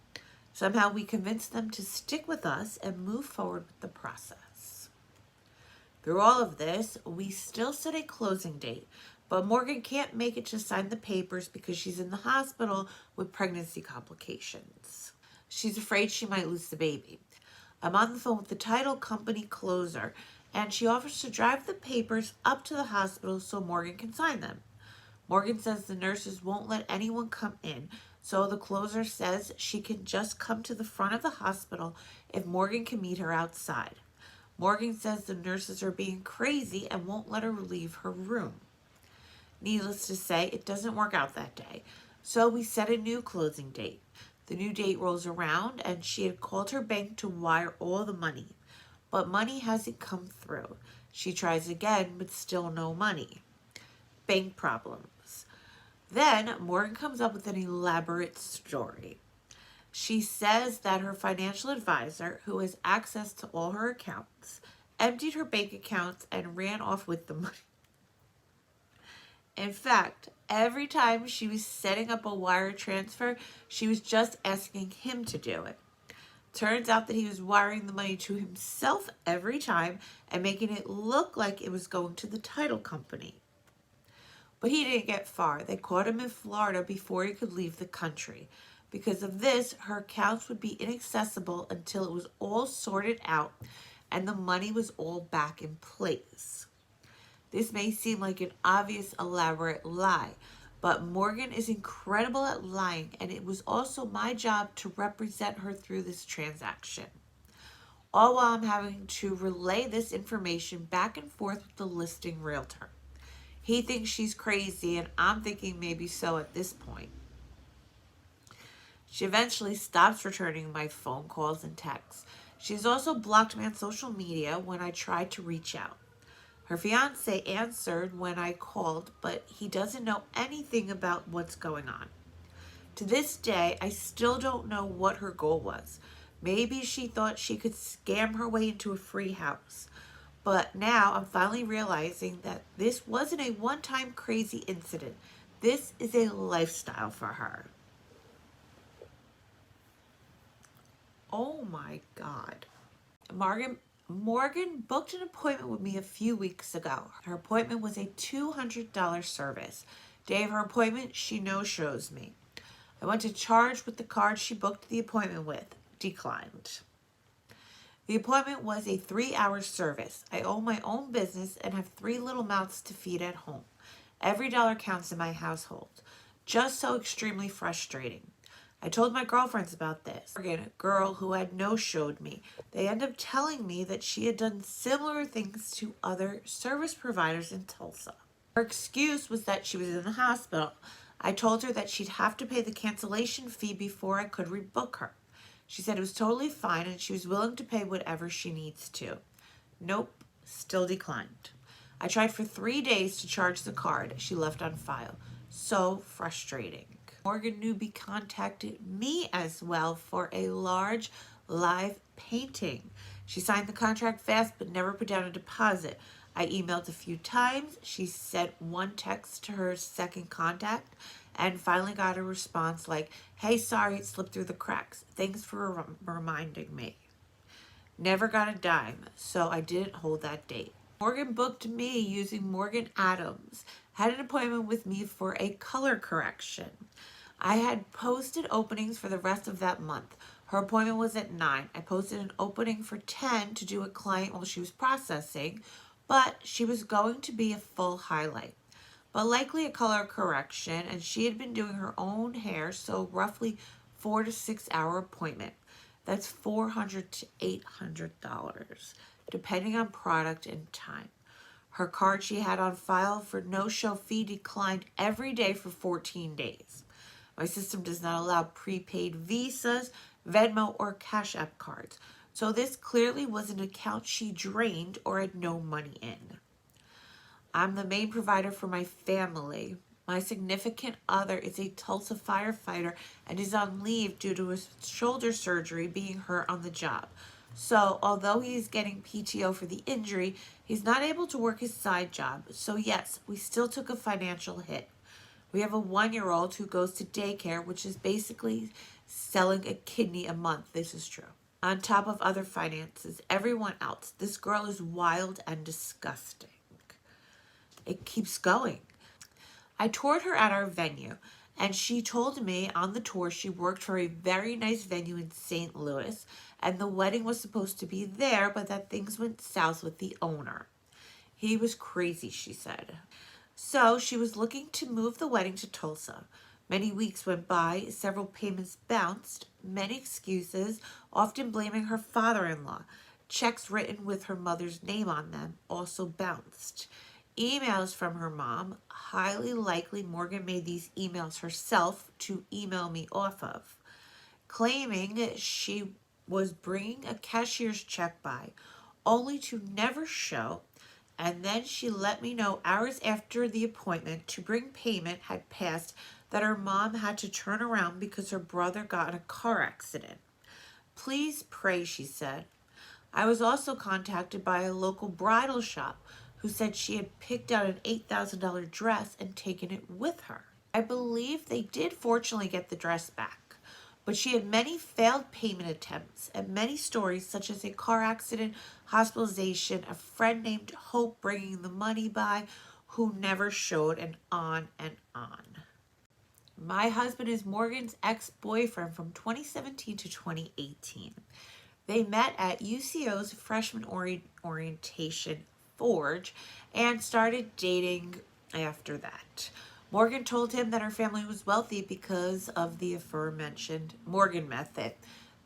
Somehow we convince them to stick with us and move forward with the process. Through all of this, we still set a closing date, but Morgan can't make it to sign the papers because she's in the hospital with pregnancy complications. She's afraid she might lose the baby. I'm on the phone with the title company closer, and she offers to drive the papers up to the hospital so Morgan can sign them. Morgan says the nurses won't let anyone come in, so the closer says she can just come to the front of the hospital if Morgan can meet her outside. Morgan says the nurses are being crazy and won't let her leave her room. Needless to say, it doesn't work out that day, so we set a new closing date. The new date rolls around, and she had called her bank to wire all the money, but money hasn't come through. She tries again, but still no money. Bank problems. Then Morgan comes up with an elaborate story. She says that her financial advisor, who has access to all her accounts, emptied her bank accounts and ran off with the money. In fact, every time she was setting up a wire transfer, she was just asking him to do it. Turns out that he was wiring the money to himself every time and making it look like it was going to the title company. But he didn't get far. They caught him in Florida before he could leave the country. Because of this, her accounts would be inaccessible until it was all sorted out and the money was all back in place. This may seem like an obvious, elaborate lie, but Morgan is incredible at lying, and it was also my job to represent her through this transaction. All while I'm having to relay this information back and forth with the listing realtor. He thinks she's crazy, and I'm thinking maybe so at this point. She eventually stops returning my phone calls and texts. She's also blocked me on social media when I tried to reach out. Her fiance answered when I called, but he doesn't know anything about what's going on. To this day, I still don't know what her goal was. Maybe she thought she could scam her way into a free house. But now I'm finally realizing that this wasn't a one-time crazy incident. This is a lifestyle for her. Oh my God. Morgan booked an appointment with me a few weeks ago. Her appointment was a $200 service. Day of her appointment, she no-shows me. I went to charge with the card she booked the appointment with. Declined. The appointment was a 3-hour service. I own my own business and have 3 little mouths to feed at home. Every dollar counts in my household. Just so extremely frustrating. I told my girlfriends about this. Morgan, a girl who had no-showed me. They ended up telling me that she had done similar things to other service providers in Tulsa. Her excuse was that she was in the hospital. I told her that she'd have to pay the cancellation fee before I could rebook her. She said it was totally fine and she was willing to pay whatever she needs to. Nope, still declined. I tried for 3 days to charge the card she left on file. So frustrating. Morgan Newby contacted me as well for a large live painting. She signed the contract fast but never put down a deposit. I emailed a few times. She sent one text to her second contact and finally got a response like, "Hey, sorry, it slipped through the cracks. Thanks for reminding me." Never got a dime, so I didn't hold that date. Morgan booked me using Morgan Adams. Had an appointment with me for a color correction. I had posted openings for the rest of that month. Her appointment was at 9. I posted an opening for 10 to do a client while she was processing, but she was going to be a full highlight. But likely a color correction, and she had been doing her own hair, so roughly 4 to 6 hour appointment. That's $400 to $800, depending on product and time. Her card she had on file for no-show fee declined every day for 14 days. My system does not allow prepaid Visas, Venmo, or Cash App cards. So this clearly was an account she drained or had no money in. I'm the main provider for my family. My significant other is a Tulsa firefighter and is on leave due to his shoulder surgery being hurt on the job. So although he is getting PTO for the injury, he's not able to work his side job. So yes, we still took a financial hit. We have a 1-year-old who goes to daycare, which is basically selling a kidney a month. This is true. On top of other finances, everyone else, this girl is wild and disgusting. It keeps going. I toured her at our venue, and she told me on the tour she worked for a very nice venue in St. Louis, and the wedding was supposed to be there, but that things went south with the owner. He was crazy, she said. So she was looking to move the wedding to Tulsa. Many weeks went by, several payments bounced, many excuses, often blaming her father-in-law. Checks written with her mother's name on them also bounced. Emails from her mom, highly likely Morgan made these emails herself to email me off of, claiming she was bringing a cashier's check by, only to never show. And then she let me know hours after the appointment to bring payment had passed that her mom had to turn around because her brother got in a car accident. Please pray, she said. I was also contacted by a local bridal shop who said she had picked out an $8,000 dress and taken it with her. I believe they did fortunately get the dress back, But she had many failed payment attempts and many stories such as a car accident, hospitalization, a friend named Hope bringing the money by who never showed, and on and on. My husband is Morgan's ex-boyfriend from 2017 to 2018. They met at UCO's freshman orientation Forge and started dating after that. Morgan told him that her family was wealthy because of the aforementioned Morgan method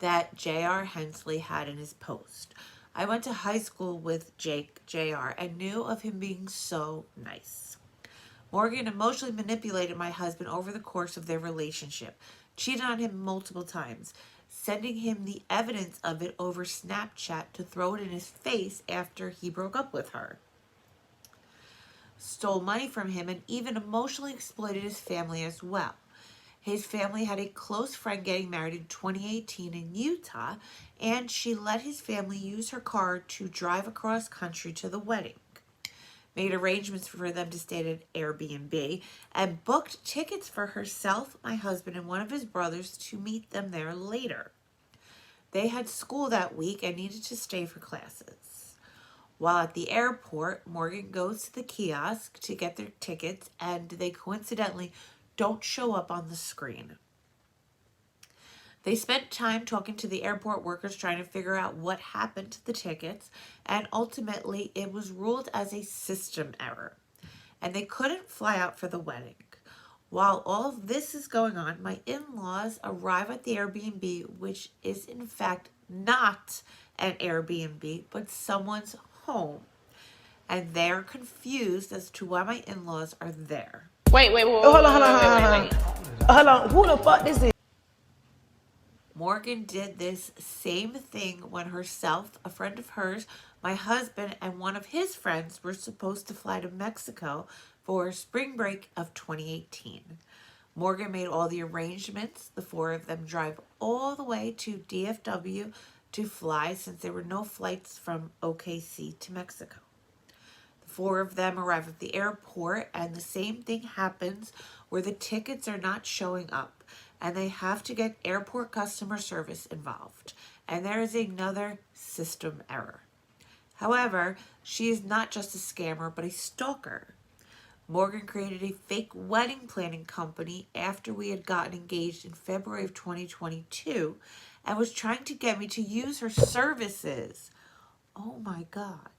that J.R. Hensley had in his post. I went to high school with J.R. and knew of him being so nice. Morgan emotionally manipulated my husband over the course of their relationship, cheated on him multiple times, sending him the evidence of it over Snapchat to throw it in his face after he broke up with her. Stole money from him and even emotionally exploited his family as well. His family had a close friend getting married in 2018 in Utah, and she let his family use her car to drive across country to the wedding. Made arrangements for them to stay at an Airbnb, and booked tickets for herself, my husband, and one of his brothers to meet them there later. They had school that week and needed to stay for classes. While at the airport, Morgan goes to the kiosk to get their tickets, and they coincidentally don't show up on the screen. They spent time talking to the airport workers trying to figure out what happened to the tickets, and ultimately it was ruled as a system error, and they couldn't fly out for the wedding. While all of this is going on, my in-laws arrive at the Airbnb, which is in fact not an Airbnb, but someone's home, and they're confused as to why my in-laws are there. Wait, hold on. Hold on, who the fuck this is? Morgan did this same thing when herself, a friend of hers, my husband, and one of his friends were supposed to fly to Mexico for spring break of 2018. Morgan made all the arrangements. The four of them drive all the way to DFW to fly since there were no flights from OKC to Mexico. The four of them arrive at the airport, and the same thing happens where the tickets are not showing up, and they have to get airport customer service involved, and there is another system error. However, she is not just a scammer, but a stalker. Morgan created a fake wedding planning company after we had gotten engaged in February of 2022 and was trying to get me to use her services. Oh my God.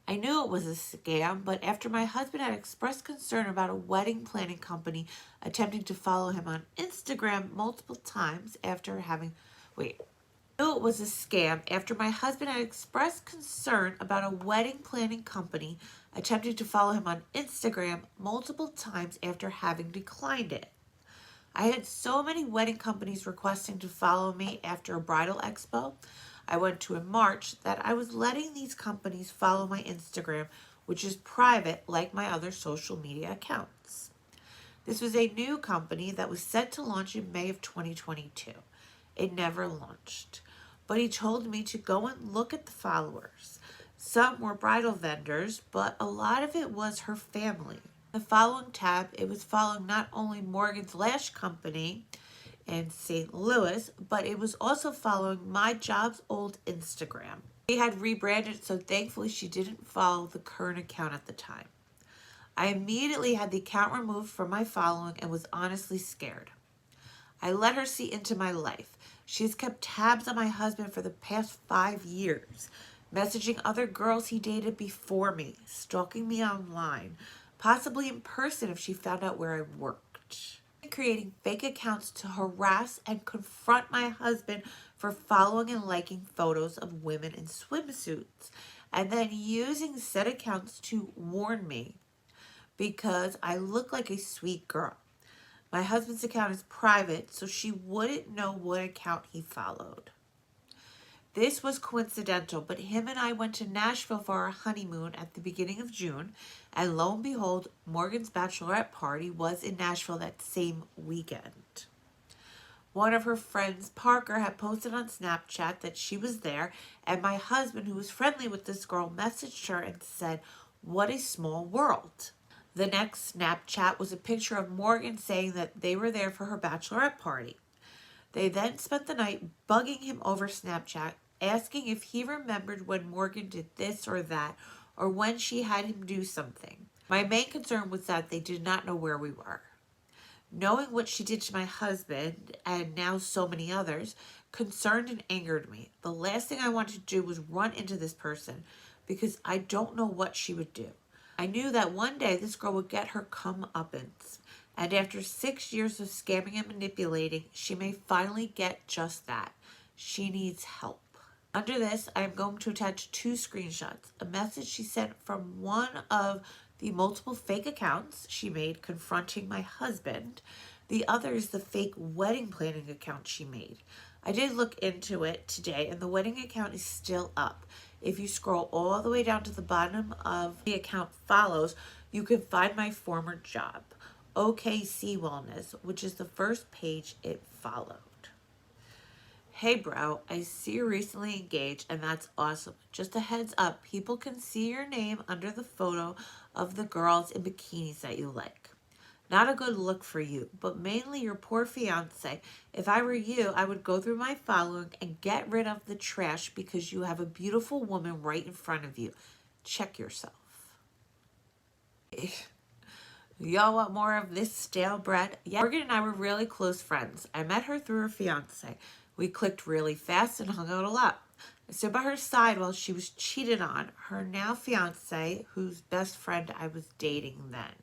I knew it was a scam, but after my husband had expressed concern about a wedding planning company attempting to follow him on Instagram multiple times after having... I knew it was a scam after my husband had expressed concern about a wedding planning company attempting to follow him on Instagram multiple times after having declined it. I had so many wedding companies requesting to follow me after a bridal expo I went to in March that I was letting these companies follow my Instagram, which is private like my other social media accounts. This was a new company that was set to launch in May of 2022. It never launched, but he told me to go and look at the followers. Some were bridal vendors, but a lot of it was her family. The following tab, it was following not only Morgan's lash company in St. Louis, but it was also following my job's old Instagram. She had rebranded, so thankfully she didn't follow the current account at the time. I immediately had the account removed from my following and was honestly scared. I let her see into my life. She's kept tabs on my husband for the past 5 years, messaging other girls he dated before me, stalking me online, possibly in person if she found out where I worked. Creating fake accounts to harass and confront my husband for following and liking photos of women in swimsuits, and then using said accounts to warn me because I look like a sweet girl. My husband's account is private, so she wouldn't know what account he followed. This was coincidental, but him and I went to Nashville for our honeymoon at the beginning of June, and lo and behold, Morgan's bachelorette party was in Nashville that same weekend. One of her friends, Parker, had posted on Snapchat that she was there, and my husband, who was friendly with this girl, messaged her and said, "What a small world." The next Snapchat was a picture of Morgan saying that they were there for her bachelorette party. They then spent the night bugging him over Snapchat, asking if he remembered when Morgan did this or that, or when she had him do something. My main concern was that they did not know where we were. Knowing what she did to my husband, and now so many others, concerned and angered me. The last thing I wanted to do was run into this person, because I don't know what she would do. I knew that one day this girl would get her comeuppance, and after 6 years of scamming and manipulating, she may finally get just that. She needs help. Under this, I am going to attach 2 screenshots. A message she sent from one of the multiple fake accounts she made confronting my husband. The other is the fake wedding planning account she made. I did look into it today, and the wedding account is still up. If you scroll all the way down to the bottom of the account follows, you can find my former job, OKC Wellness, which is the first page it followed. Hey bro, I see you're recently engaged and that's awesome. Just a heads up, people can see your name under the photo of the girls in bikinis that you like. Not a good look for you, but mainly your poor fiance. If I were you, I would go through my following and get rid of the trash because you have a beautiful woman right in front of you. Check yourself. Y'all want more of this stale bread? Yeah, Morgan and I were really close friends. I met her through her fiance. We clicked really fast and hung out a lot. I stood by her side while she was cheated on, her now fiance, whose best friend I was dating then,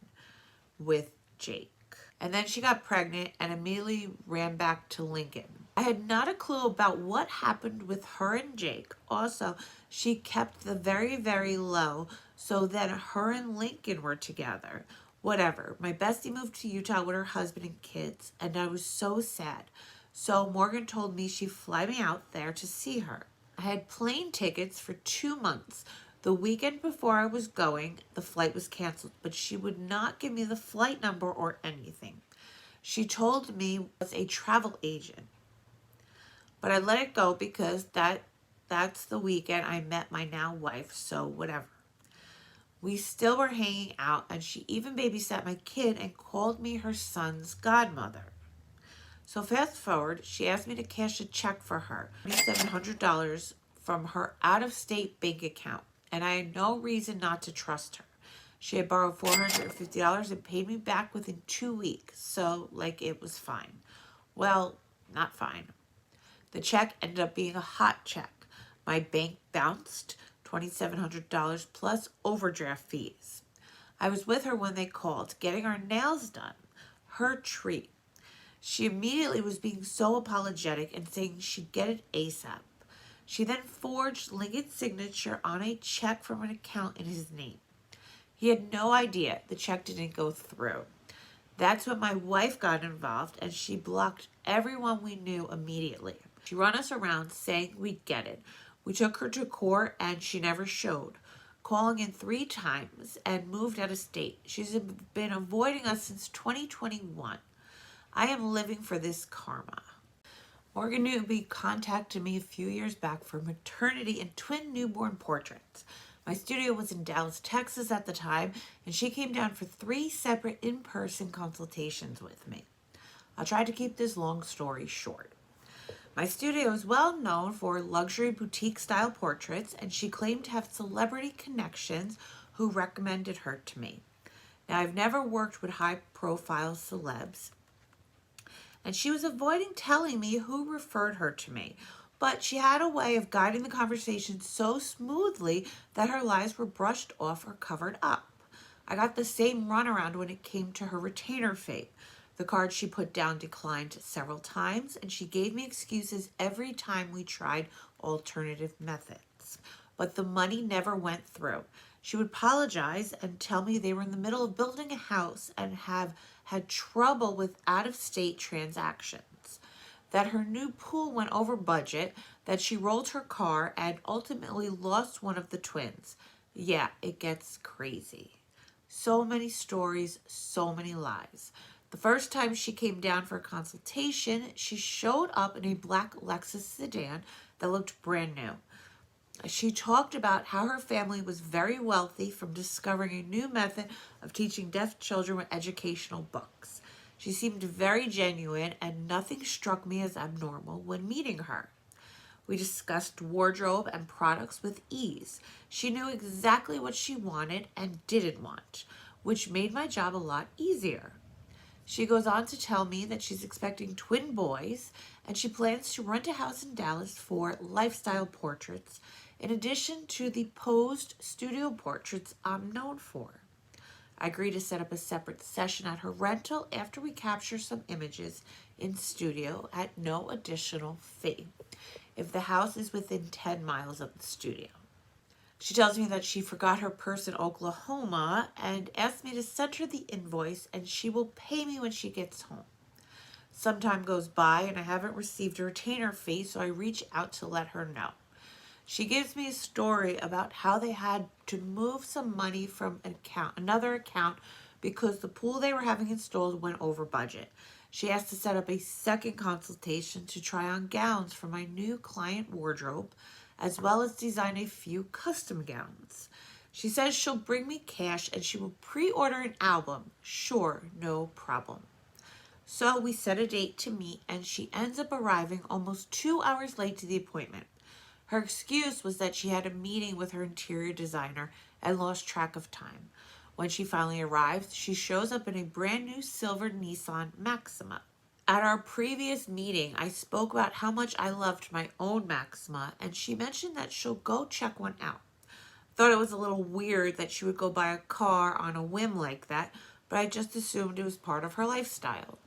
with Jake. And then she got pregnant and immediately ran back to Lincoln. I had not a clue about what happened with her and Jake. Also, she kept the very, very low, so then her and Lincoln were together. Whatever. My bestie moved to Utah with her husband and kids, and I was so sad. So Morgan told me she'd fly me out there to see her. I had plane tickets for 2 months. The weekend before I was going, the flight was canceled, but she would not give me the flight number or anything. She told me it was a travel agent, but I let it go because that's the weekend I met my now wife, so whatever. We still were hanging out, and she even babysat my kid and called me her son's godmother. So fast forward, she asked me to cash a check for her, $2,700 from her out-of-state bank account, and I had no reason not to trust her. She had borrowed $450 and paid me back within 2 weeks, so like it was fine. Well, not fine. The check ended up being a hot check. My bank bounced $2,700 plus overdraft fees. I was with her when they called, getting our nails done. Her treat. She immediately was being so apologetic and saying she'd get it ASAP. She then forged Lincoln's signature on a check from an account in his name. He had no idea the check didn't go through. That's when my wife got involved, and she blocked everyone we knew immediately. She ran us around saying we'd get it. We took her to court and she never showed, calling in 3 times and moved out of state. She's been avoiding us since 2021. I am living for this karma. Morgan Newby contacted me a few years back for maternity and twin newborn portraits. My studio was in Dallas, Texas at the time, and she came down for 3 separate in-person consultations with me. I'll try to keep this long story short. My studio is well known for luxury boutique-style portraits, and she claimed to have celebrity connections who recommended her to me. Now, I've never worked with high-profile celebs, and she was avoiding telling me who referred her to me, but she had a way of guiding the conversation so smoothly that her lies were brushed off or covered up. I got the same runaround when it came to her retainer fee. The card she put down declined several times, and she gave me excuses every time we tried alternative methods. But the money never went through. She would apologize and tell me they were in the middle of building a house and have had trouble with out-of-state transactions, that her new pool went over budget, that she rolled her car and ultimately lost one of the twins. Yeah, it gets crazy. So many stories, so many lies. The first time she came down for a consultation, she showed up in a black Lexus sedan that looked brand new. She talked about how her family was very wealthy from discovering a new method of teaching deaf children with educational books. She seemed very genuine and nothing struck me as abnormal when meeting her. We discussed wardrobe and products with ease. She knew exactly what she wanted and didn't want, which made my job a lot easier. She goes on to tell me that she's expecting twin boys and she plans to rent a house in Dallas for lifestyle portraits, in addition to the posed studio portraits I'm known for. I agree to set up a separate session at her rental after we capture some images in studio at no additional fee, if the house is within 10 miles of the studio. She tells me that she forgot her purse in Oklahoma and asked me to send her the invoice and she will pay me when she gets home. Some time goes by and I haven't received a retainer fee, so I reach out to let her know. She gives me a story about how they had to move some money from another account because the pool they were having installed went over budget. She asked to set up a second consultation to try on gowns for my new client wardrobe, as well as design a few custom gowns. She says she'll bring me cash and she will pre-order an album. Sure, no problem. So we set a date to meet and she ends up arriving almost 2 hours late to the appointment. Her excuse was that she had a meeting with her interior designer and lost track of time. When she finally arrives, she shows up in a brand new silver Nissan Maxima. At our previous meeting, I spoke about how much I loved my own Maxima, and she mentioned that she'll go check one out. Thought it was a little weird that she would go buy a car on a whim like that, but I just assumed it was part of her lifestyle.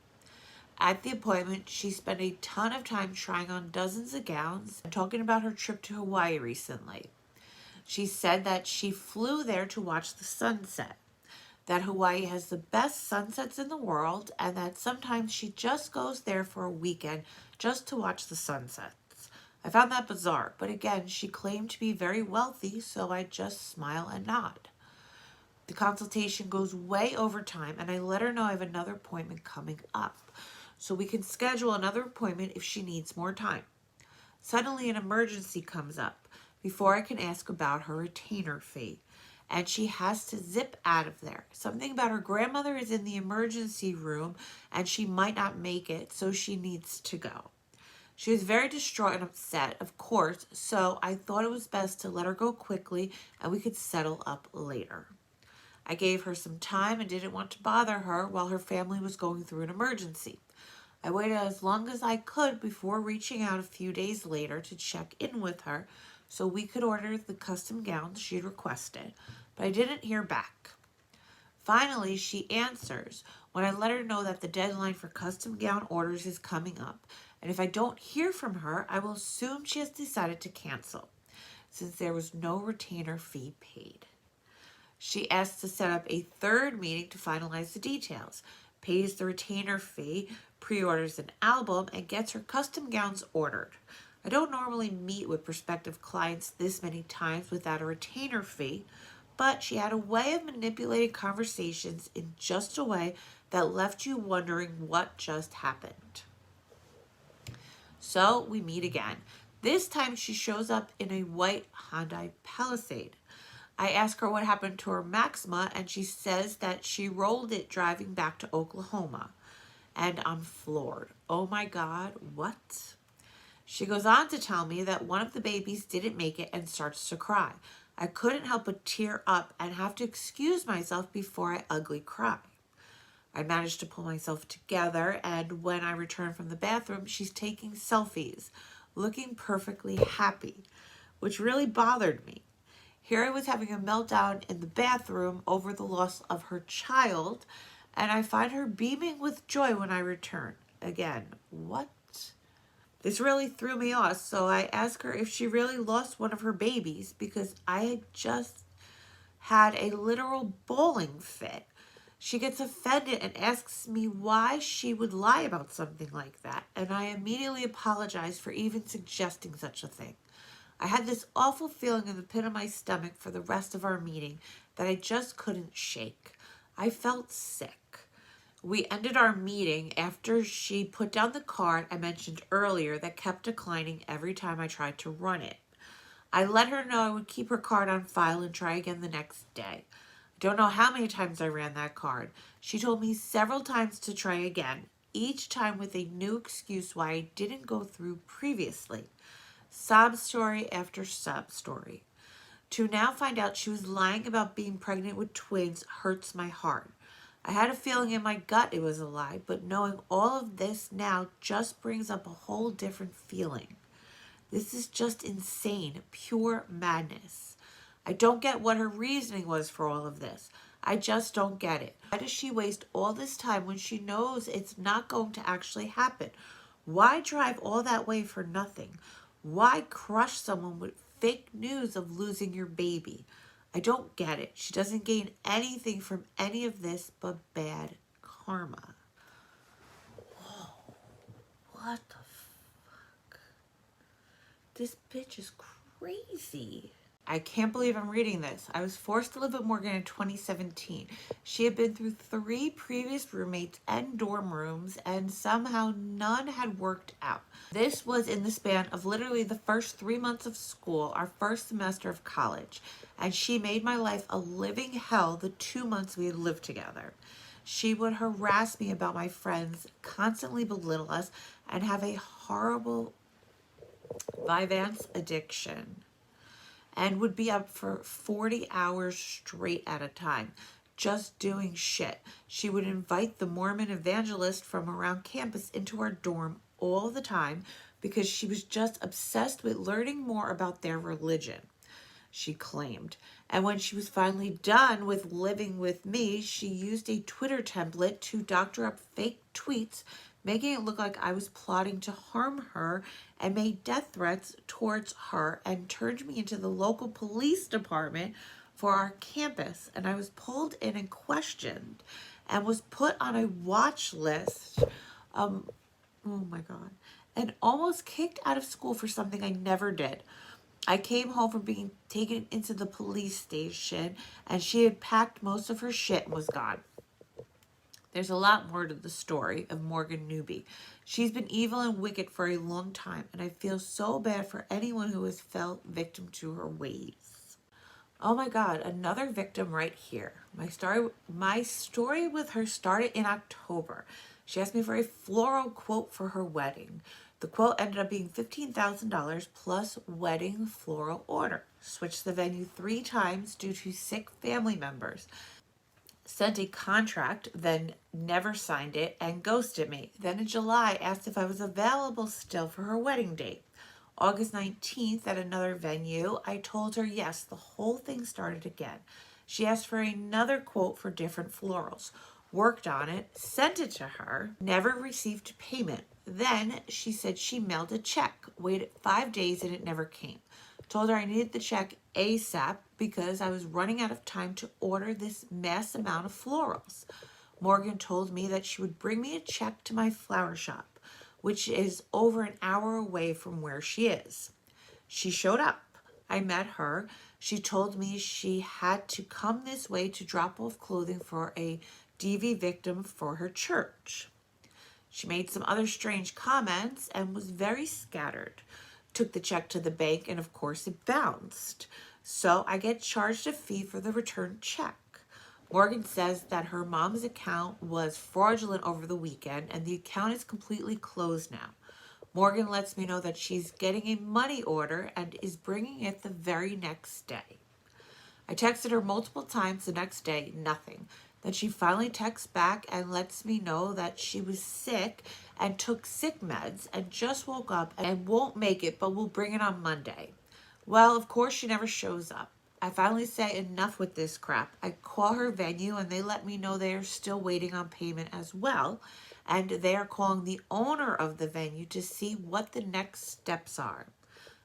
At the appointment, she spent a ton of time trying on dozens of gowns and talking about her trip to Hawaii recently. She said that she flew there to watch the sunset, that Hawaii has the best sunsets in the world, and that sometimes she just goes there for a weekend just to watch the sunsets. I found that bizarre, but again, she claimed to be very wealthy, so I just smile and nod. The consultation goes way over time, and I let her know I have another appointment coming up, so we can schedule another appointment if she needs more time. Suddenly an emergency comes up before I can ask about her retainer fee, and she has to zip out of there. Something about her grandmother is in the emergency room and she might not make it, so she needs to go. She was very distraught and upset, of course, so I thought it was best to let her go quickly and we could settle up later. I gave her some time and didn't want to bother her while her family was going through an emergency. I waited as long as I could before reaching out a few days later to check in with her so we could order the custom gowns she'd requested, but I didn't hear back. Finally, she answers when I let her know that the deadline for custom gown orders is coming up, and if I don't hear from her, I will assume she has decided to cancel, since there was no retainer fee paid. She asks to set up a third meeting to finalize the details, pays the retainer fee, pre-orders an album, and gets her custom gowns ordered. I don't normally meet with prospective clients this many times without a retainer fee, but she had a way of manipulating conversations in just a way that left you wondering what just happened. So we meet again. This time she shows up in a white Hyundai Palisade. I ask her what happened to her Maxima, and she says that she rolled it driving back to Oklahoma. And I'm floored. Oh my God, what? She goes on to tell me that one of the babies didn't make it and starts to cry. I couldn't help but tear up and have to excuse myself before I ugly cry. I managed to pull myself together, and when I return from the bathroom, she's taking selfies, looking perfectly happy, which really bothered me. Here I was having a meltdown in the bathroom over the loss of her child, and I find her beaming with joy when I return. Again, what? This really threw me off, so I asked her if she really lost one of her babies because I had just had a literal bowling fit. She gets offended and asks me why she would lie about something like that, and I immediately apologize for even suggesting such a thing. I had this awful feeling in the pit of my stomach for the rest of our meeting that I just couldn't shake. I felt sick. We ended our meeting after she put down the card I mentioned earlier that kept declining every time I tried to run it. I let her know I would keep her card on file and try again the next day. Don't know how many times I ran that card. She told me several times to try again, each time with a new excuse why I didn't go through previously. Sob story after sob story. To now find out she was lying about being pregnant with twins hurts my heart. I had a feeling in my gut it was a lie, but knowing all of this now just brings up a whole different feeling. This is just insane, pure madness. I don't get what her reasoning was for all of this. I just don't get it. Why does she waste all this time when she knows it's not going to actually happen? Why drive all that way for nothing? Why crush someone with fake news of losing your baby? I don't get it. She doesn't gain anything from any of this but bad karma. Whoa. What the fuck? This bitch is crazy. I can't believe I'm reading this. I was forced to live with Morgan in 2017. She had been through 3 previous roommates and dorm rooms, and somehow none had worked out. This was in the span of literally the first 3 months of school, our first semester of college, and she made my life a living hell the 2 months we had lived together. She would harass me about my friends, constantly belittle us, and have a horrible Vyvanse addiction, and would be up for 40 hours straight at a time, just doing shit. She would invite the Mormon evangelist from around campus into our dorm all the time because she was just obsessed with learning more about their religion, she claimed. And when she was finally done with living with me, she used a Twitter template to doctor up fake tweets, making it look like I was plotting to harm her, and made death threats towards her, and turned me into the local police department for our campus. And I was pulled in and questioned and was put on a watch list. Oh my God. And almost kicked out of school for something I never did. I came home from being taken into the police station, and she had packed most of her shit and was gone. There's a lot more to the story of Morgan Newby. She's been evil and wicked for a long time, and I feel so bad for anyone who has fell victim to her ways. Oh my God, another victim right here. My story with her started in October. She asked me for a floral quote for her wedding. The quote ended up being $15,000 plus wedding floral order. Switched the venue 3 times due to sick family members. Sent a contract, then never signed it, and ghosted me. Then in July asked if I was available still for her wedding date. August 19th at another venue, I told her yes. The whole thing started again. She asked for another quote for different florals. Worked on it, sent it to her, never received payment. Then she said she mailed a check, waited 5 days, and it never came. Told her I needed the check ASAP because I was running out of time to order this mass amount of florals. Morgan told me that she would bring me a check to my flower shop, which is over an hour away from where she is. She showed up. I met her. She told me she had to come this way to drop off clothing for a DV victim for her church. She made some other strange comments and was very scattered. Took the check to the bank, and of course it bounced. So I get charged a fee for the returned check. Morgan says that her mom's account was fraudulent over the weekend and the account is completely closed now. Morgan lets me know that she's getting a money order and is bringing it the very next day. I texted her multiple times the next day, nothing. Then she finally texts back and lets me know that she was sick and took sick meds and just woke up and won't make it, but will bring it on Monday. Well, of course, she never shows up. I finally say enough with this crap. I call her venue and they let me know they are still waiting on payment as well. And they are calling the owner of the venue to see what the next steps are.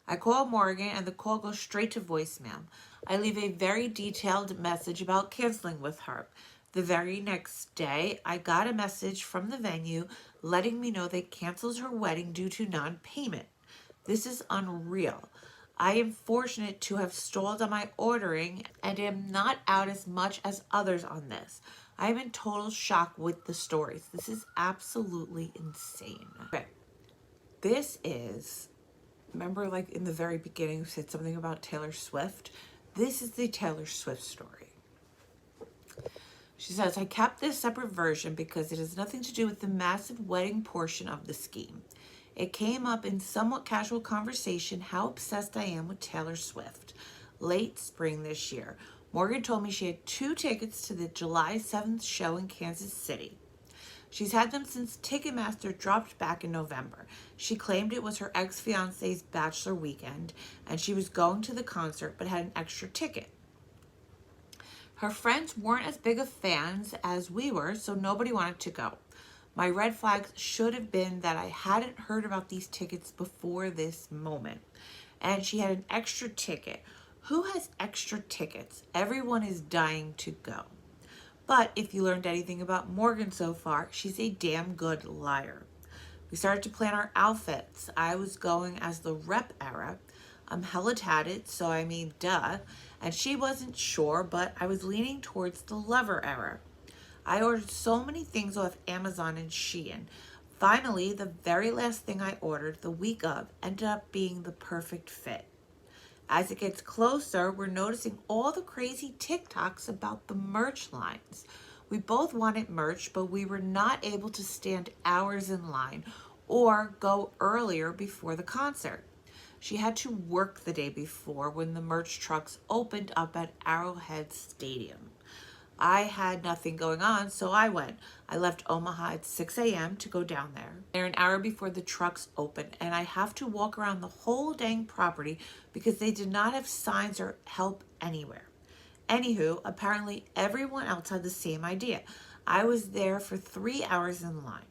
I call Morgan and the call goes straight to voicemail. I leave a very detailed message about canceling with her. The very next day, I got a message from the venue letting me know they canceled her wedding due to non-payment. This is unreal. I am fortunate to have stalled on my ordering and am not out as much as others on this. I am in total shock with the stories. This is absolutely insane. Okay. This is, remember like in the very beginning we said something about Taylor Swift? This is the Taylor Swift story. She says, I kept this separate version because it has nothing to do with the massive wedding portion of the scheme. It came up in somewhat casual conversation how obsessed I am with Taylor Swift. Late spring this year, Morgan told me she had 2 tickets to the July 7th show in Kansas City. She's had them since Ticketmaster dropped back in November. She claimed it was her ex-fiance's bachelor weekend, and she was going to the concert but had an extra ticket. Her friends weren't as big of fans as we were, so nobody wanted to go. My red flags should have been that I hadn't heard about these tickets before this moment. And she had an extra ticket. Who has extra tickets? Everyone is dying to go. But if you learned anything about Morgan so far, she's a damn good liar. We started to plan our outfits. I was going as the rep era. I'm hella tatted, so I mean, duh. And she wasn't sure, but I was leaning towards the lover era. I ordered so many things off Amazon and Shein. Finally, the very last thing I ordered the week of ended up being the perfect fit. As it gets closer, we're noticing all the crazy TikToks about the merch lines. We both wanted merch, but we were not able to stand hours in line or go earlier before the concert. She had to work the day before when the merch trucks opened up at Arrowhead Stadium. I had nothing going on, so I went. I left Omaha at 6 a.m. to go down there. They're an hour before the trucks open, and I have to walk around the whole dang property because they did not have signs or help anywhere. Anywho, apparently everyone else had the same idea. I was there for 3 hours in line.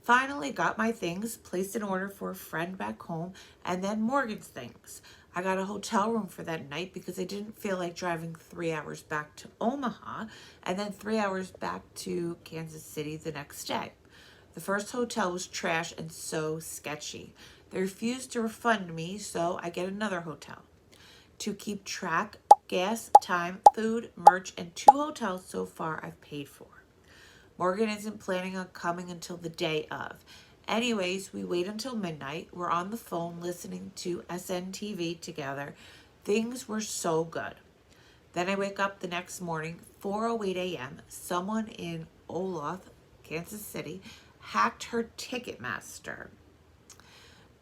Finally got my things, placed an order for a friend back home, and then Morgan's things. I got a hotel room for that night because I didn't feel like driving 3 hours back to Omaha and then 3 hours back to Kansas City the next day. The first hotel was trash and so sketchy. They refused to refund me, so I get another hotel. To keep track, gas, time, food, merch, and 2 hotels so far I've paid for. Morgan isn't planning on coming until the day of. Anyways, we wait until midnight. We're on the phone listening to SNTV together. Things were so good. Then I wake up the next morning, 4:08 a.m. Someone in Olathe, Kansas City, hacked her Ticketmaster,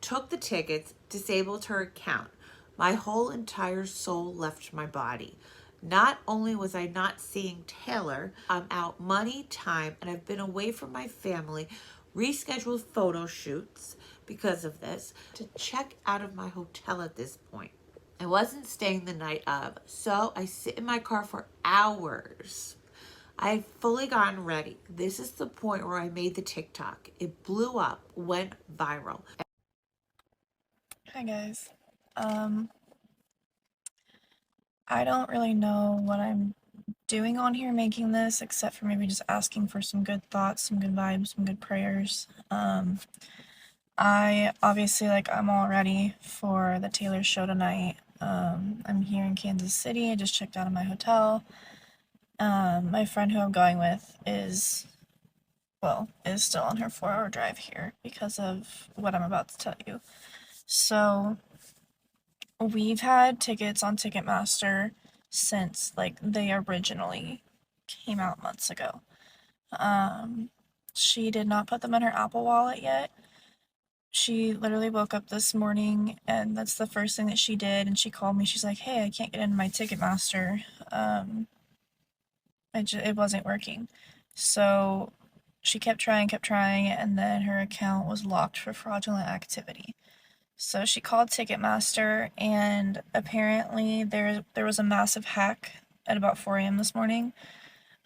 took the tickets, disabled her account. My whole entire soul left my body. Not only was I not seeing Taylor, I'm out money, time, and I've been away from my family, rescheduled photo shoots because of this, to check out of my hotel at this point. I wasn't staying the night of, so I sit in my car for hours. I had fully gotten ready. This is the point where I made the TikTok. It blew up, went viral. Hi guys. I don't really know what I'm doing on here making this, except for maybe just asking for some good thoughts, some good vibes, some good prayers. I obviously, I'm all ready for the Taylor show tonight. I'm here in Kansas City. I just checked out of my hotel. My friend who I'm going with is still on her 4-hour drive here because of what I'm about to tell you. So we've had tickets on Ticketmaster since they originally came out months ago. She did not put them in her Apple Wallet yet. She literally woke up this morning and that's the first thing that she did, and she called me. She's like, "Hey, I can't get into my Ticketmaster. It wasn't working." So she kept trying, and then her account was locked for fraudulent activity. So she called Ticketmaster, and apparently there was a massive hack at about 4 a.m. this morning.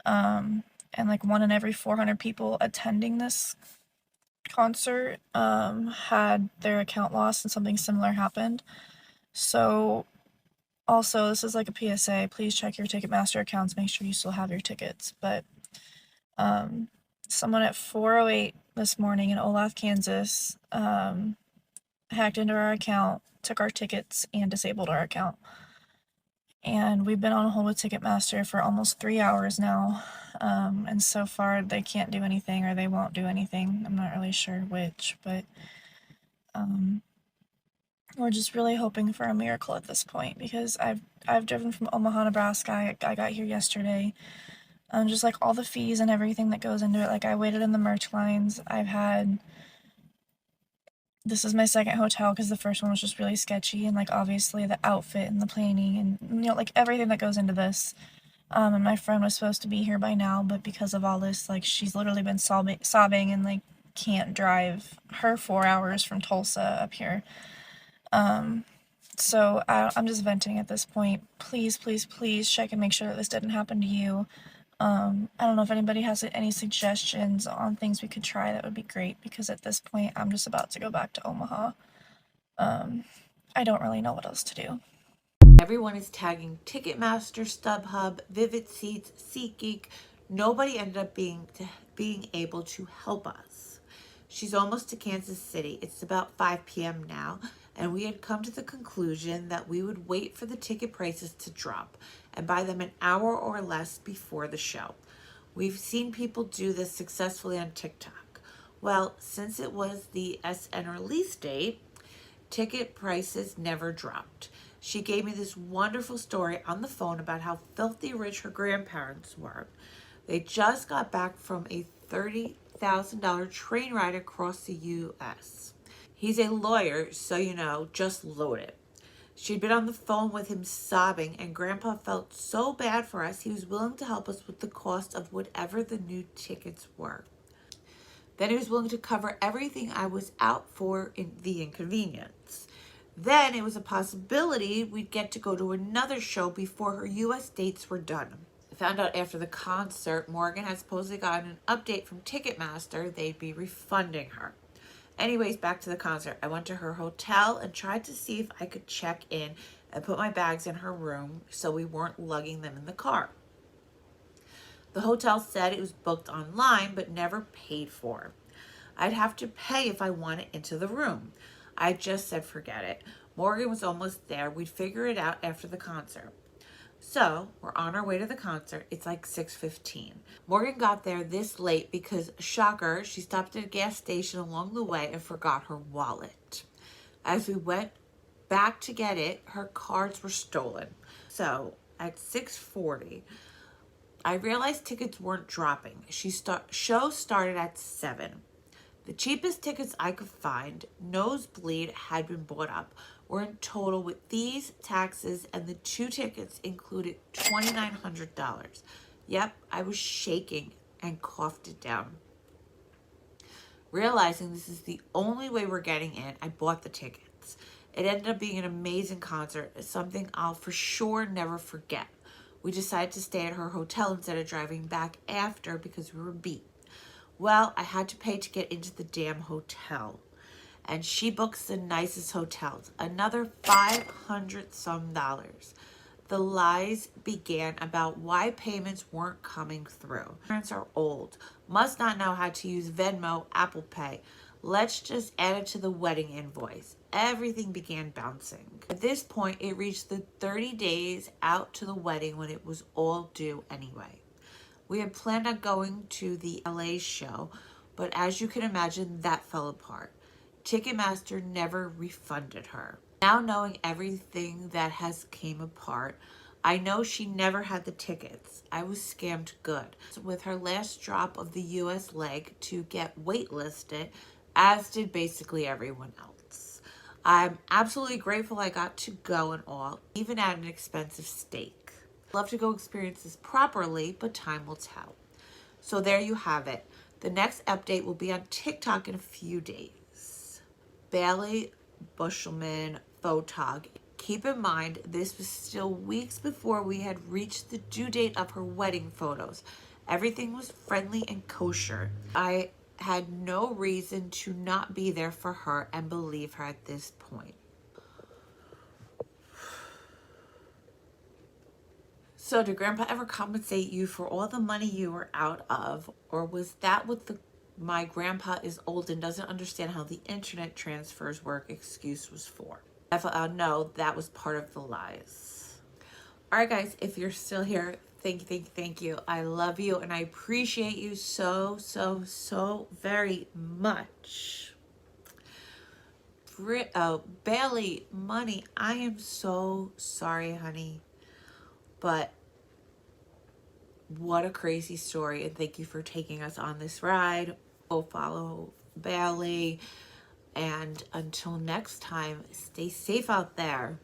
And 1 in every 400 people attending this concert had their account lost, and something similar happened. So also, this is a PSA, please check your Ticketmaster accounts, make sure you still have your tickets. But someone at 4:08 this morning in Olathe, Kansas, hacked into our account, took our tickets, and disabled our account. And we've been on hold with Ticketmaster for almost 3 hours now, and so far they can't do anything, or they won't do anything. I'm not really sure which, but we're just really hoping for a miracle at this point, because I've driven from Omaha, Nebraska. I got here yesterday. Just like all the fees and everything that goes into it. Like I waited in the merch lines. This is my second hotel because the first one was just really sketchy, and like obviously the outfit and the planning and like everything that goes into this. And my friend was supposed to be here by now, but because of all this, like she's literally been sobbing and like can't drive her 4 hours from Tulsa up here. So I'm just venting at this point. Please, please, please check and make sure that this didn't happen to you. I don't know if anybody has any suggestions on things we could try. That would be great, because at this point I'm just about to go back to Omaha. I don't really know what else to do. Everyone is tagging Ticketmaster, StubHub, Vivid Seats, SeatGeek. Nobody ended up being able to help us. She's almost to Kansas City. It's about 5 p.m. now, and we had come to the conclusion that we would wait for the ticket prices to drop and buy them an hour or less before the show. We've seen people do this successfully on TikTok. Well, since it was the SN release date, ticket prices never dropped. She gave me this wonderful story on the phone about how filthy rich her grandparents were. They just got back from a $30,000 train ride across the U.S. He's a lawyer, so you know, just loaded. She'd been on the phone with him sobbing, and Grandpa felt so bad for us, he was willing to help us with the cost of whatever the new tickets were. Then he was willing to cover everything I was out for in the inconvenience. Then it was a possibility we'd get to go to another show before her U.S. dates were done. I found out after the concert, Morgan had supposedly gotten an update from Ticketmaster they'd be refunding her. Anyways, back to the concert. I went to her hotel and tried to see if I could check in and put my bags in her room so we weren't lugging them in the car. The hotel said it was booked online but never paid for. I'd have to pay if I wanted into the room. I just said forget it. Morgan was almost there. We'd figure it out after the concert. So we're on our way to the concert. It's like 6:15. Morgan got there this late because, shocker, she stopped at a gas station along the way and forgot her wallet. As we went back to get it, her cards were stolen. So at 6:40, I realized tickets weren't dropping. Show started at 7. The cheapest tickets I could find, nosebleed, had been bought up, were in total with fees, taxes, and the 2 tickets included $2,900. Yep, I was shaking and coughed it down. Realizing this is the only way we're getting in, I bought the tickets. It ended up being an amazing concert, something I'll for sure never forget. We decided to stay at her hotel instead of driving back after because we were beat. Well, I had to pay to get into the damn hotel. And she books the nicest hotels. Another $500 some. The lies began about why payments weren't coming through. Parents are old. Must not know how to use Venmo, Apple Pay. Let's just add it to the wedding invoice. Everything began bouncing. At this point, it reached the 30 days out to the wedding when it was all due anyway. We had planned on going to the LA show, but as you can imagine, that fell apart. Ticketmaster never refunded her. Now knowing everything that has came apart, I know she never had the tickets. I was scammed good. With her last drop of the US leg to get waitlisted, as did basically everyone else. I'm absolutely grateful I got to go and all, even at an expensive steak. Love to go experience this properly, but time will tell. So there you have it. The next update will be on TikTok in a few days. Bailey Bushelman Photog. Keep in mind, this was still weeks before we had reached the due date of her wedding photos. Everything was friendly and kosher. I had no reason to not be there for her and believe her at this point. So did Grandpa ever compensate you for all the money you were out of? Or was that what my grandpa is old and doesn't understand how the internet transfers work excuse was for? No, that was part of the lies. All right, guys, if you're still here, thank you. I love you and I appreciate you so very much. Bailey, money, I am so sorry, honey. But what a crazy story. And thank you for taking us on this ride. We'll follow Bailey. And until next time, stay safe out there.